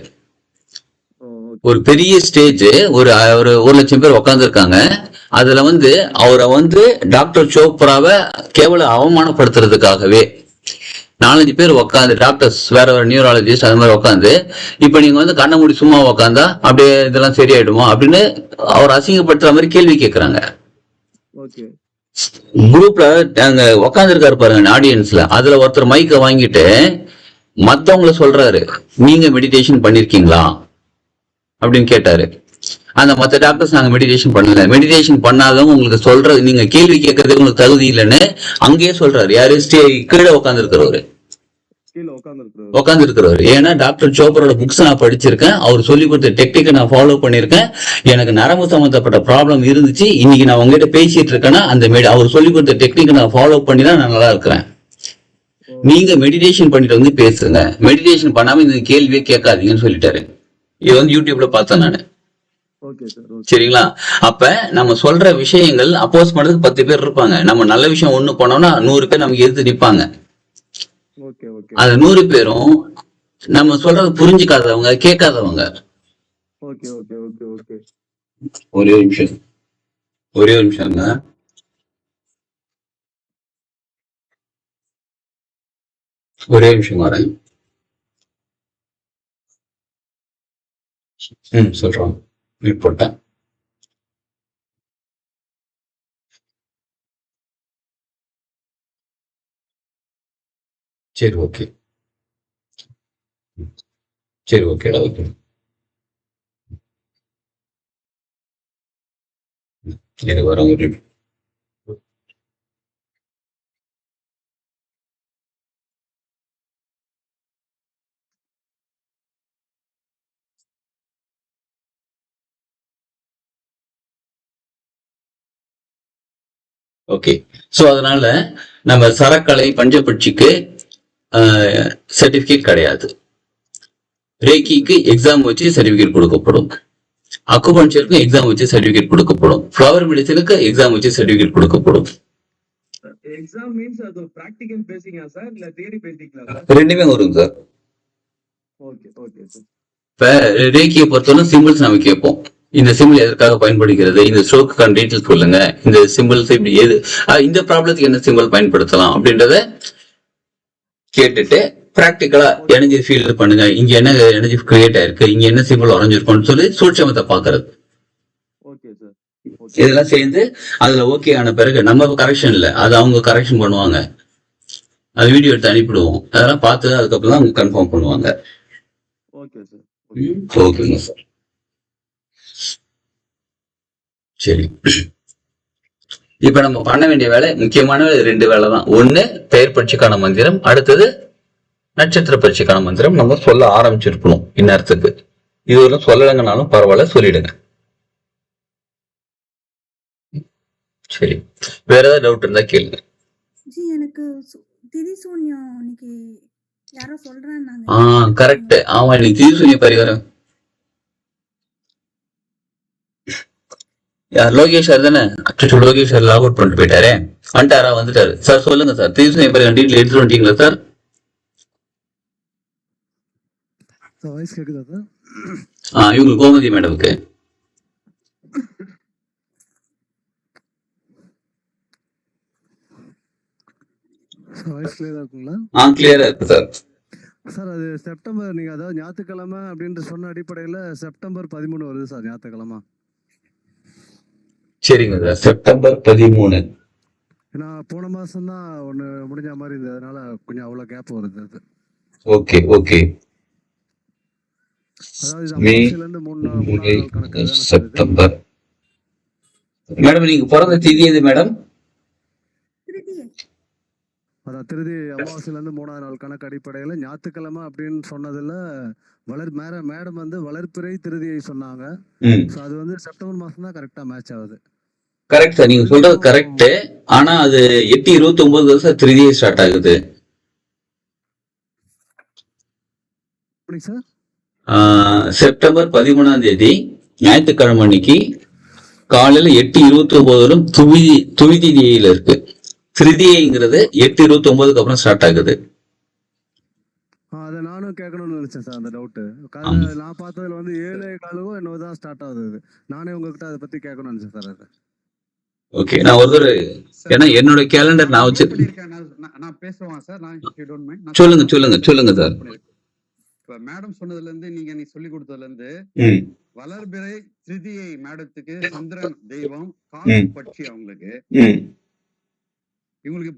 ஒரு பெரிய ஸ்டேஜ், ஒரு 1,00,000 பேர் உட்காந்துருக்காங்க. அதுல வந்து அவரை வந்து டாக்டர் சோப்ராவை கேவலம் அவமானப்படுத்துறதுக்காகவே 4-5 பேர் உட்காந்து, டாக்டர்ஸ் வேற ஒரு நியூராலஜிஸ்ட் அது மாதிரி உட்காந்து, இப்ப நீங்க வந்து கண்ணை மூடி சும்மா உட்காந்தா அப்படியே இதெல்லாம் சரியாயிடுமா அப்படின்னு அவர் அசிங்கப்படுத்துற மாதிரி கேள்வி கேட்கறாங்க. குரூப்ல அங்க உட்காந்து இருக்காரு பாருங்க ஆடியன்ஸ்ல, அதுல ஒருத்தர் மைக்க வாங்கிட்டு மத்தவங்கள சொல்றாரு, நீங்க மெடிடேஷன் பண்ணிருக்கீங்களா அப்படின்னு கேட்டாரு. அந்த மத்த டாக்டர்ஸ் நாங்க மெடிடேஷன் பண்ணல, மெடிடேஷன் பண்ணாதவங்க உங்களுக்கு சொல்றது, நீங்க கேள்வி கேட்கறது உங்களுக்கு தகுதி இல்லைன்னு அங்கேயே சொல்றாரு. யாரு? கீழே உட்கார்ந்து இருக்கிறவரு, கீழே உட்காந்துருக்குறாரு. உட்கார்ந்து இருக்கிறவரு. ஏன்னா டாக்டர் சோப்ரோட புக்ஸ் நான் படிச்சிருக்கேன், அவர் சொல்லி கொடுத்த டெக்னிக்கை நான் ஃபாலோ பண்ணிருக்கேன், எனக்கு நரம்பு சம்பந்தப்பட்ட ப்ராப்ளம் இருந்துச்சு, இன்னைக்கு நான் உங்ககிட்ட பேசிட்டு இருக்கேன்னா அந்த அவர் சொல்லி கொடுத்த டெக்னிக்கை நான் ஃபாலோ பண்ணி தான் நான் நல்லா இருக்கிறேன். நீங்க மெடிடேஷன் பண்ணிட்டு வந்து பேசுங்க, மெடிடேஷன் பண்ணாம இந்த கேள்வியே கேட்காதீங்கன்னு சொல்லிட்டாரு. இது வந்து யூடியூப்ல பார்த்தேன் நானு. சரிங்களா? அப்ப நம்ம சொல்ற விஷயங்கள் அப்போஸ் பண்றதுக்கு 10 பேர் இருப்பாங்க. நம்ம நல்ல விஷயம் ஒண்ணு பண்ணோம்னா 100 பேர் நமக்கு எதிர்த்து நிப்பாங்க. அந்த 100 பேரும் நம்ம சொல்றது புரிஞ்சுக்காதவங்க, கேட்காதவங்க. ஒரே ஒரு நிமிஷம், ஒரே ஒரு நிமிஷம்ங்க. ஒரே நிமிஷம் வரேன். சொல்றோம். மியூட் போட்டேன். சரி, ஓகே. சரி, ஓகேடா, ஓகே. எனக்கு வர ஒரு ஓகே. சோ அதனால நம்ம சரக்கலை பஞ்சபட்சிக்கு சர்டிபிகேட் கிடையாது. ரேக்கிக்கு எக்ஸாம் வச்சு சர்டிபிகேட் கொடுக்கப்படும், அக்குபஞ்சருக்கு எக்ஸாம் வச்சு சர்டிபிகேட் கொடுக்கப்படும், ஃப்ளவர் மெடிசனுக்கு எக்ஸாம் வச்சு சர்டிபிகேட் கொடுக்கப்படும். எக்ஸாம் மீன்ஸ் அது பிராக்டிகல் பேசிக்கா சார் இல்ல தியரி பேசிக்கா சார்? ரெண்டுமே வரும் சார். Okay okay sir. இப்ப ரேக்கியை பொறுத்தவரை சிம்பிள்ஸ் நம்ம கேட்போம். இந்த சிம்பிள் எதற்காக பயன்படுகிறது, இந்த ஸ்ட்ரோக்குக்கான டீட்டெயில்ஸ் சொல்லுங்க, இந்த சிம்பிள்ஸ் இப்படி எது, இந்த ப்ராப்ளத்துக்கு என்ன சிம்பிள் பயன்படுத்தலாம் அப்படின்றத கேட்டுட்டு பிராக்டிக்கலா எனர்ஜி ஃபீல் பண்ணுங்க, இங்க என்ன எனர்ஜி கிரியேட் ஆயிருக்கு, இங்க என்ன சிம்பிள் வரைஞ்சிருக்கோம்னு சொல்லி சூட்சமத்தை பாக்குறது. இதெல்லாம் சேர்ந்து அதுல ஓகே ஆன பிறகு நம்ம கரெக்ஷன் இல்ல, அது அவங்க கரெக்ஷன் பண்ணுவாங்க, அது வீடியோ எடுத்து அனுப்பிடுவோம், அதெல்லாம் பார்த்து அதுக்கப்புறம் தான் அவங்க கன்ஃபார்ம் பண்ணுவாங்க. ஓகேங்க சார். சரி, இப்ப நம்ம பண்ண வேண்டிய வேலை, முக்கியமான 2 வேலை தான். ஒண்ணு பெயர் பரீட்சைக்கான மந்திரம், அடுத்தது நட்சத்திர பரீட்சைக்கான மந்திரம் நம்ம சொல்ல ஆரம்பிச்சிருக்கணும் இந்நேரத்துக்கு. இதுவரை சொல்லலைங்கனாலும் பரவாயில்ல, சொல்லிடுங்க. சரி, வேற ஏதாவது டவுட் இருந்தா கேளுங்க. எனக்கு திரிசூன்யம் இன்னைக்கு யாரோ சொல்றாங்க. கரெக்ட். ஆமா, இன்னைக்கு திரிசூன்ய பரிகாரம் யார்? லோகேஷ் சார் தானே? லோகேஷ் சார் லாக் அவுட் பண்ணிட்டு போயிட்டாரே, வந்துட்டாரா? வந்துட்டாரு சார். சொல்லுங்க சார், திரிசூன்ய பரிகாரம் டீட்டெயில் எடுத்துட்டு வந்துட்டீங்களா சார்? வாய்ஸ் கேக்குதா சார்? இவங்க கோமதி மேடம்க்கு வாய்ஸ் கிளியரா இருக்குங்களா? கிளியரா இருக்கு சார். சார் அது செப்டம்பர், நீங்க அதாவது ஞாயிற்றுக்கிழமை அப்படின்ற சொன்ன அடிப்படையில செப்டம்பர் 13 வருது சார், ஞாயிற்றுக்கிழமை. சரிங்க சார், செப்டம்பர் 13. ஏன்னா போன மாசம் தான் ஒண்ணு முடிஞ்ச மாதிரி இருந்தது, அதனால கொஞ்சம் அவ்வளவு கேப் வருது அது. Okay okay. அதாவது அமாவாசையில இருந்து 3 நாள் கணக்கு செப்டம்பர். மேடம் நீங்க பிறந்த தேதி எது மேடம்? அதான் திருதி அமாவாசையில இருந்து 3ஆவது நாள் கணக்கு அடிப்படையில ஞாயிற்றுக்கிழமை அப்படின்னு சொன்னதுல மேடம் வந்து வளர்ப்பிறை திருதியை சொன்னாங்க. அது வந்து செப்டம்பர் மாசம் தான் கரெக்டா மேட்ச் ஆகுது. கரெக்ட் சார், நீங்க சொல்றது கரெக்ட். ஆனா அது 8/29 வருஷம் திருதியை ஸ்டார்ட் ஆகுது சார். செப்டம்பர் 13ஆம் தேதி ஞாயிற்றுக்கிழமை அன்னைக்கு காலையில 8:29 துவிதியில இருக்கு. திருதியைங்கிறது 8:29 அப்புறம் ஸ்டார்ட் ஆகுது. அதை நானும் கேட்கணும்னு நினைச்சேன் சார், அந்த டவுட். நான் பார்த்ததுல வந்து 7:15 என்னதான் ஸ்டார்ட் ஆகுது. நானே உங்ககிட்ட அதை பத்தி கேட்கணும்னு நினைச்சேன் சார். அது ஓகே, நான் ஒரு ஏன்னா என்னோட கேலண்டர் நான் வச்சு நான் பேசுவேன் சார். சொல்லுங்க சொல்லுங்க சொல்லுங்க சார். இப்ப மேடம் சொன்னதுல இருந்து நீங்க சொல்லி கொடுத்ததுல இருந்து வளர்பிறை திருதியை மேடத்துக்கு சந்திரன் தெய்வம், காசு பட்சி அவங்களுக்கு. இவங்களுக்கு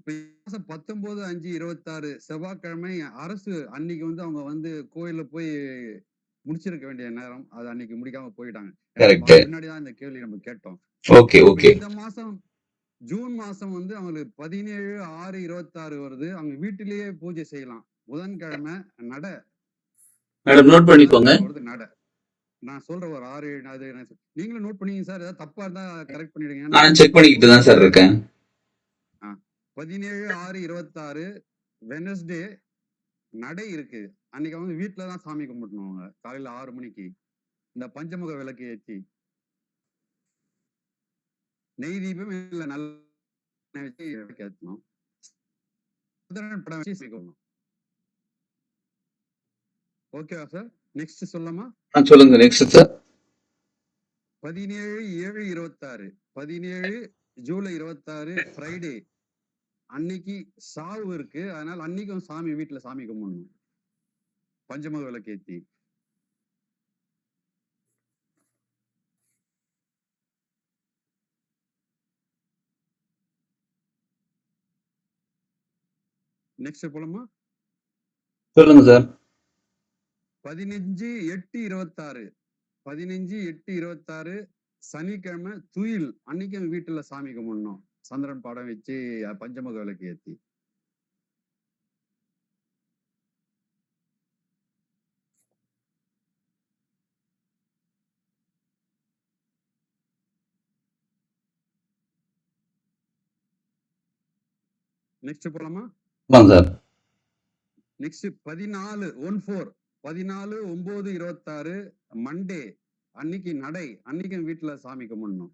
19/5/26 செவ்வாய்க்கிழமை அரசு அன்னைக்கு வந்து அவங்க வந்து கோயில்ல போய் முடிச்சிருக்க வேண்டிய நேரம் அது அன்னைக்கு முடிக்காம போயிட்டாங்க. கரெக்ட். பின்னாடிதான் இந்த கேள்வி நம்ம கேட்டோம். ஓகே இப்ப ஓகே. இந்த மாசம் ஜூன் மாசம் வந்து அவங்களுக்கு 17/6/26 வருது. அவங்க வீட்டிலேயே பூஜை செய்யலாம். புதன்கிழமை நட மேடம் நோட் பண்ணிக்கோங்க. வருது நட. நான் சொல்ற ஒரு 6 7 அது நீங்களும் நோட் பண்ணீங்க சார். ஏதாவது தப்பா இருந்தா கரெக்ட் பண்ணிடுங்க. நான் செக் பண்ணிக்கிட்டு தான் சார் இருக்கேன். 17/6/26 வெனஸ்டே நடை இருக்கு. அன்னைக்கு அவங்க வீட்டுலதான் சாமி கும்பிடணும். அவங்க காலையில 6 மணிக்கு இந்த பஞ்சமுக விளக்கு ஏற்றி நெய் தீபம் இல்ல நல்ல வச்சு விளக்கு ஏற்றணும். படம் வச்சு செய்யணும். ஓகேவா சார்? நெக்ஸ்ட் சொல்லலாமா? சொல்லுங்க நெக்ஸ்ட் சார். 17/7/26 17 ஜூலை 26 ஃப்ரைடே அன்னைக்கு சாவு இருக்கு. அதனால அன்னைக்கும் சாமி வீட்டுல சாமி கும்பிடணும். பஞ்சமுக விளக்கு ஏத்தி நெக்ஸ்ட் போலாமா? சொல்லுங்க சார். 15/8/26 15/8/26 சனிக்கிழமை துயில் அன்னைக்கு அவங்க வீட்டுல சாமி கும்பிடணும். சந்திரன் படம் வச்சு பஞ்சமுக விளக்கு ஏத்தி. நெக்ஸ்ட் போலாமா? சார். நெக்ஸ்ட் 14/9/26 மண்டே அன்னைக்கு நடை அன்னைக்கு வீட்டுல சாமி கும்பிடணும்.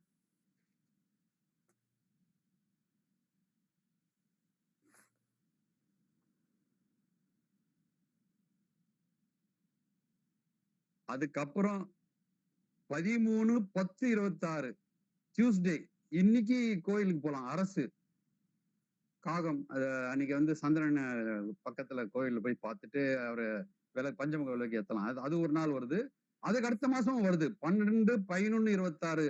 அதுக்கப்புறம் 13/10/26 டியூஸ்டே இன்னைக்கு கோயிலுக்கு போலாம். அரசு காகம் அன்னைக்கு வந்து சந்திரன் பக்கத்துல கோயில்ல போய் பார்த்துட்டு அவரு பஞ்சமுக விளக்கு ஏத்தலாம். அது ஒரு நாள் வருது. அதுக்கு அடுத்த மாசம் வருது 12/11/26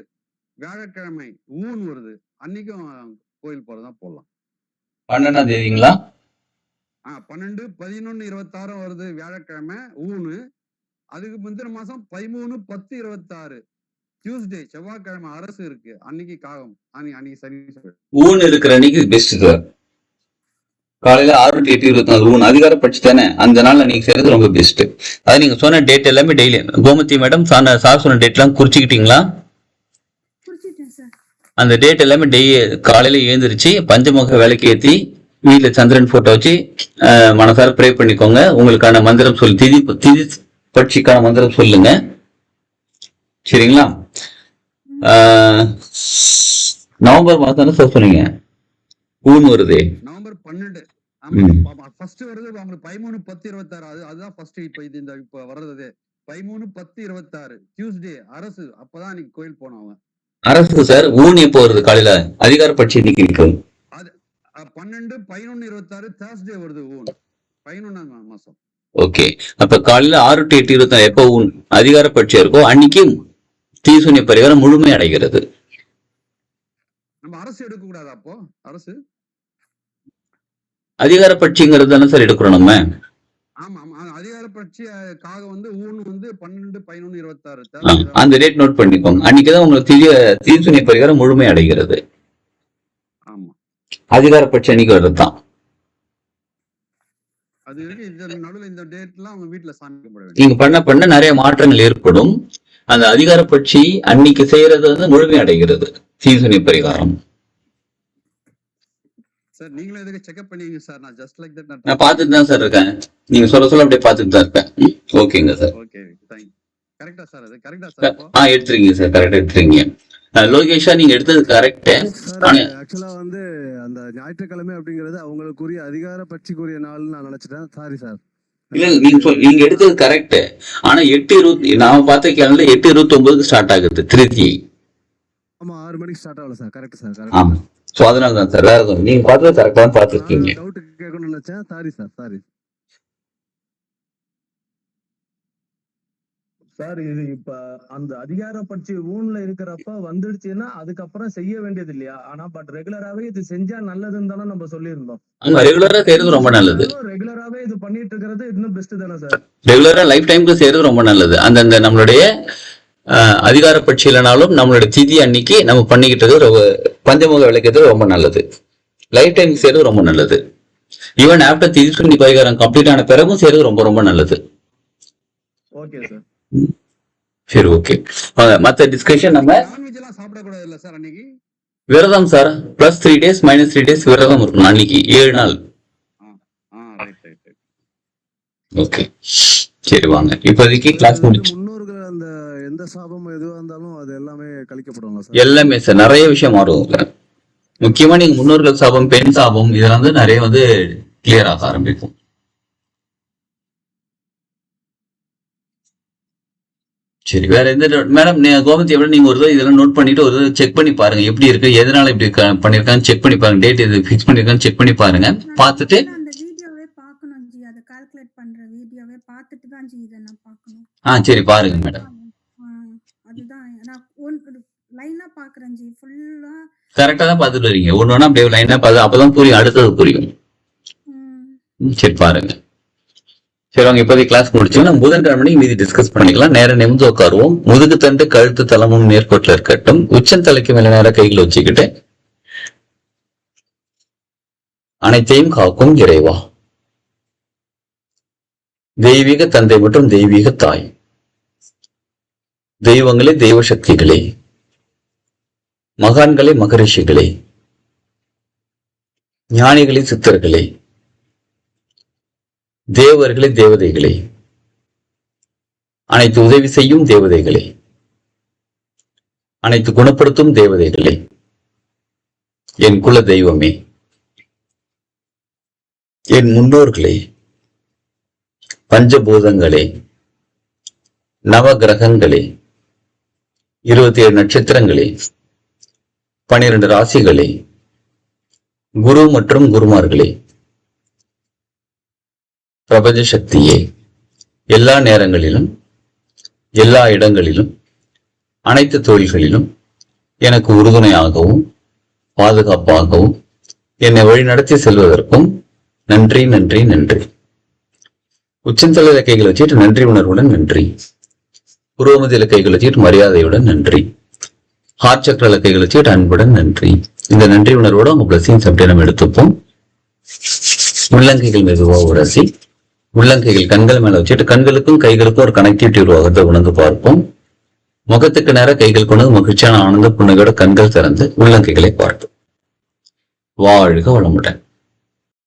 வியாழக்கிழமை ஊன் வருது. அன்னைக்கும் கோயில் போறதுதான் போடலாம். 12ஆம் தேதிங்களா? 12/11/26 வருது வியாழக்கிழமை ஊனு. அதுக்கு முந்தின மாசம் 13/10/26 டியூஸ்டே செவ்வாய்க்கிழமை அரசு இருக்கு. அன்னைக்கு காகம் அன்னைக்கு சரி ஊன் இருக்கிற அன்னைக்கு பெஸ்ட் சார். காலையில 6 to 8 24 ஊன் அதிகாரப்பட்சி தானே, அந்த நாள் நீங்க செய்யறது ரொம்ப பெஸ்ட். அது நீங்க சொன்ன டேட் எல்லாமே டெய்லி கோமதி மேடம் சார் சொன்ன டேட் எல்லாம் குறிச்சுக்கிட்டீங்களா? அந்த டேட் எல்லாமே காலையில எழுந்திருச்சு பஞ்சமுக விளக்கு ஏத்தி வீட்டுல சந்திரன் போட்டோ வச்சு மனசார ப்ரே பண்ணிக்கோங்க. உங்களுக்கான மந்திரம் சொல்லி திதி பட்சிக்கான மந்திரம் சொல்லுங்க. சரிங்களா? நவம்பர் மாசம் தானே சார் சொன்னீங்க ஊன் வருது? நவம்பர் 12 ஃபர்ஸ்ட் வருது அவங்களுக்கு 13/10/26 அதுதான் ஃபர்ஸ்ட். இப்ப வர்றது 13/10/26 டியூஸ்டே அரசு. அப்பதான் அன்னைக்கு கோயில் போனவங்க அரசு சார். ஊன் எப்போ வருது? காலையில அதிகாரப்பட்சி இன்னைக்கு இருக்கு. அது 12/11/26 தேர்ஸ்டே வருது ஊன் 11ஆம் மாசம். ஓகே. அப்ப காலையில 6 to 8 24 எப்போ ஊன் அதிகாரப்பட்சி இருக்கோ அன்னைக்கு தீசூன்ய பரிகாரம் முழுமை அடைகிறது. நம்ம அரசு எடுக்க கூடாது. அப்போ அரசு அதிகாரப்பட்சிங்கிறது தானே சார் எடுக்கிறோம் நம்ம. ஆமா அதிகாரப்பட்சிக்காக வந்து ஊன் வந்து 12/11/26 அந்த டேட் நோட் பண்ணிக்கோங்க. அன்னைக்குதான் உங்களுக்கு தீசூன்ய பரிகாரம் முழுமை அடைகிறது. ஆமா அதிகாரப்பட்சி அன்னைக்கு வர்றதுதான். அது இந்த நடுவில் இந்த டேட்லாம் அவங்க வீட்டுல சாமி கும்பிட வேண்டும். நீங்க பண்ண நிறைய மாற்றங்கள் ஏற்படும். அந்த அதிகாரப்பட்சி அன்னைக்கு செய்யறது வந்து முழுமை அடைகிறது தீசூன்ய பரிகாரம். சார் நீங்களும் எதுக்கு செக்அப் பண்ணீங்க சார்? நான் ஜஸ்ட் லைக் தட் நான் பார்த்துட்டு தான் சார் இருக்கேன். நீங்க சொல்ல அப்படியே பார்த்துட்டு தான் இருக்கேன். ஓகேங்க சார். Okay thank you. கரெக்டா சார்? அது கரெக்டா சார்? எடுத்துறீங்க சார். கரெக்டா எடுத்துறீங்க. லோகேஷா நீங்க எடுத்தது கரெக்ட். ஆக்சுவலா வந்து அந்த ஞாயிற்றுக்கிழமை அப்படிங்கிறது அவங்களுக்குரிய அதிகாரப்பட்சிக்குரிய நாள்னு நான் நினைச்சிட்டேன். Sorry sir. இல்ல நீங்க எடுத்தது கரெக்ட். ஆனா 8:20 நாம பார்த்த கேலண்டர் 8:29 ஸ்டார்ட் ஆகுது திருத்தி. ஆமா 6 மணிக்கு ஸ்டார்ட் ஆகல சார். Correct sir. ஆமா. சோ அதனால தான் சார். வேற எதுவும் நீங்க பார்த்தது கரெக்டா தான் பார்த்துருக்கீங்க. டவுட் கேட்கணும்னு நினைச்சேன். Sorry sir. Sorry sir. இது இப்ப அந்த அதிகாரப்பட்சி ஊன்ல இருக்கிறப்ப வந்துடுச்சுன்னா அதுக்கப்புறம் செய்ய வேண்டியது இல்லையா? ஆனா பட் ரெகுலராவே இது செஞ்சா நல்லதுன்னு தானே நம்ம சொல்லியிருந்தோம். ரெகுலரா செய்யறது ரொம்ப நல்லது. ரெகுலரா ரெகுலராவே இது பண்ணிட்டு இருக்கிறது இன்னும் பெஸ்ட் தானே சார்? ரெகுலரா லைஃப் டைமுக்கு செய்யறது ரொம்ப நல்லது. அந்தந்த நம்மளுடைய அதிகார பட்சி இல்லைனாலும் நம்மளுடைய திதி அன்னைக்கு நம்ம பண்ணிக்கிட்டது பஞ்சமுக விளக்கிறது ரொம்ப நல்லது. லைஃப் டைமுக்கு செய்யறது ரொம்ப நல்லது. ஈவன் ஆஃப்டர் திதி சுண்டி பரிகாரம் கம்ப்ளீட் ஆன பிறகும் செய்யறது ரொம்ப ரொம்ப நல்லது. Okay sir. சரி, ஓகே. மத்த டிஸ்கஷன் நம்ம நான்வெஜ் எல்லாம் சாப்பிடக்கூடாது இல்ல சார் அன்னைக்கு? விரதம் sir. Plus 3 days minus 3 days விரதம் இருக்கணும் அன்னைக்கு 7 நாள். ஓகே, சரி வாங்க இப்போதைக்கு கிளாஸ் முடிச்சு. முன்னோர்கள் அந்த எந்த சாபம் எதுவா இருந்தாலும் அது எல்லாமே கழிக்கப்படும் சார்? எல்லாமே சார், நிறைய விஷயம் மாறும். முக்கியமா நீங்க முன்னோர்கள் சாபம், பெண் சாபம் இதெல்லாம் வந்து நிறைய வந்து கிளியர் ஆக ஆரம்பிக்கும். சரி, வேற எந்த மேடம் கோமதி எப்படி நீங்க ஒரு இதெல்லாம் நோட் பண்ணிட்டு ஒரு செக் பண்ணி பாருங்க எப்படி இருக்கு, எதனால இப்படி பண்ணிருக்கான்னு செக் பண்ணி பாருங்க, டேட் எது ஃபிக்ஸ் பண்ணிருக்கான்னு செக் பண்ணி பாருங்க. பார்த்துட்டு அந்த வீடியோவே பார்க்கணும் ஜி, அதை கால்குலேட் பண்ற வீடியோவே பார்த்துட்டு தான் ஜி இதை நான் பார்க்கணும். சரி பாருங்க மேடம். அதுதான் நான் லைனா பாக்குறேன் ஜி, ஃபுல்லா கரெக்டா தான் பார்த்துட்டு வரீங்க. ஒன்னொன்னா அப்படியே லைனா பார்த்து அப்பதான் புரியும், அடுத்தது புரியும். சரி பாருங்க. சரி வாங்க இப்போதைக்கு கிளாஸ் முடிச்சு நம்ம புதன்கிழமை மீதி டிஸ்கஸ் பண்ணிக்கலாம். நேரம் நிமிந்து உட்காருவோம். முதுகு தண்டு கழுத்து தலமும் நேர்கோட்டில் இருக்கட்டும். உச்சம் தலைக்கு மேல நேர கைகளை வச்சுக்கிட்டு அனைத்தையும் காக்கும் இறைவா, தெய்வீக தந்தை மற்றும் தெய்வீக தாய், தெய்வங்களே தெய்வ சக்திகளே, மகான்களே மகரிஷிகளே, ஞானிகளே சித்தர்களே, தேவர்களே தேவதைகளே, அனைத்து உதவி செய்யும் தேவதைகளே, அனைத்து குணப்படுத்தும் தேவதைகளே, என் குல தெய்வமே, என் முன்னோர்களே, பஞ்சபூதங்களே, நவ கிரகங்களே, 27 நட்சத்திரங்களே, 12 ராசிகளே, குரு மற்றும் குருமார்களே, பிரபஞ்ச சக்தியே, எல்லா நேரங்களிலும் எல்லா இடங்களிலும் அனைத்து தொழில்களிலும் எனக்கு உறுதுணையாகவும் பாதுகாப்பாகவும் என்னை வழிநடத்தி செல்வதற்கும் நன்றி நன்றி நன்றி. உச்சந்தலையில கைகளை வச்சுட்டு நன்றி உணர்வுடன் நன்றி. புருவமத்தியில கைகளை வச்சுட்டு மரியாதையுடன் நன்றி. ஹார்ட் சக்கரில கைகளை வச்சுட்டு அன்புடன் நன்றி. இந்த நன்றி உணர்வோட உங்க பிளஸிங்ஸ் அப்படியே நம்ம எடுத்துப்போம். உள்ளங்கைகள் மெதுவா உரசி உள்ளங்கைகள் கண்கள் மேல வச்சுட்டு கண்களுக்கும் கைகளுக்கும் ஒரு கனெக்டிவிட்டி உருவாகிறத உணர்ந்து பார்ப்போம். முகத்துக்கு நேரம் கைகள் கொண்டு மகிழ்ச்சியான ஆனந்த புன்னகையோட கண்கள் திறந்து உள்ளங்கைகளை பார்ப்போம். வாழ்க வளமுடன்.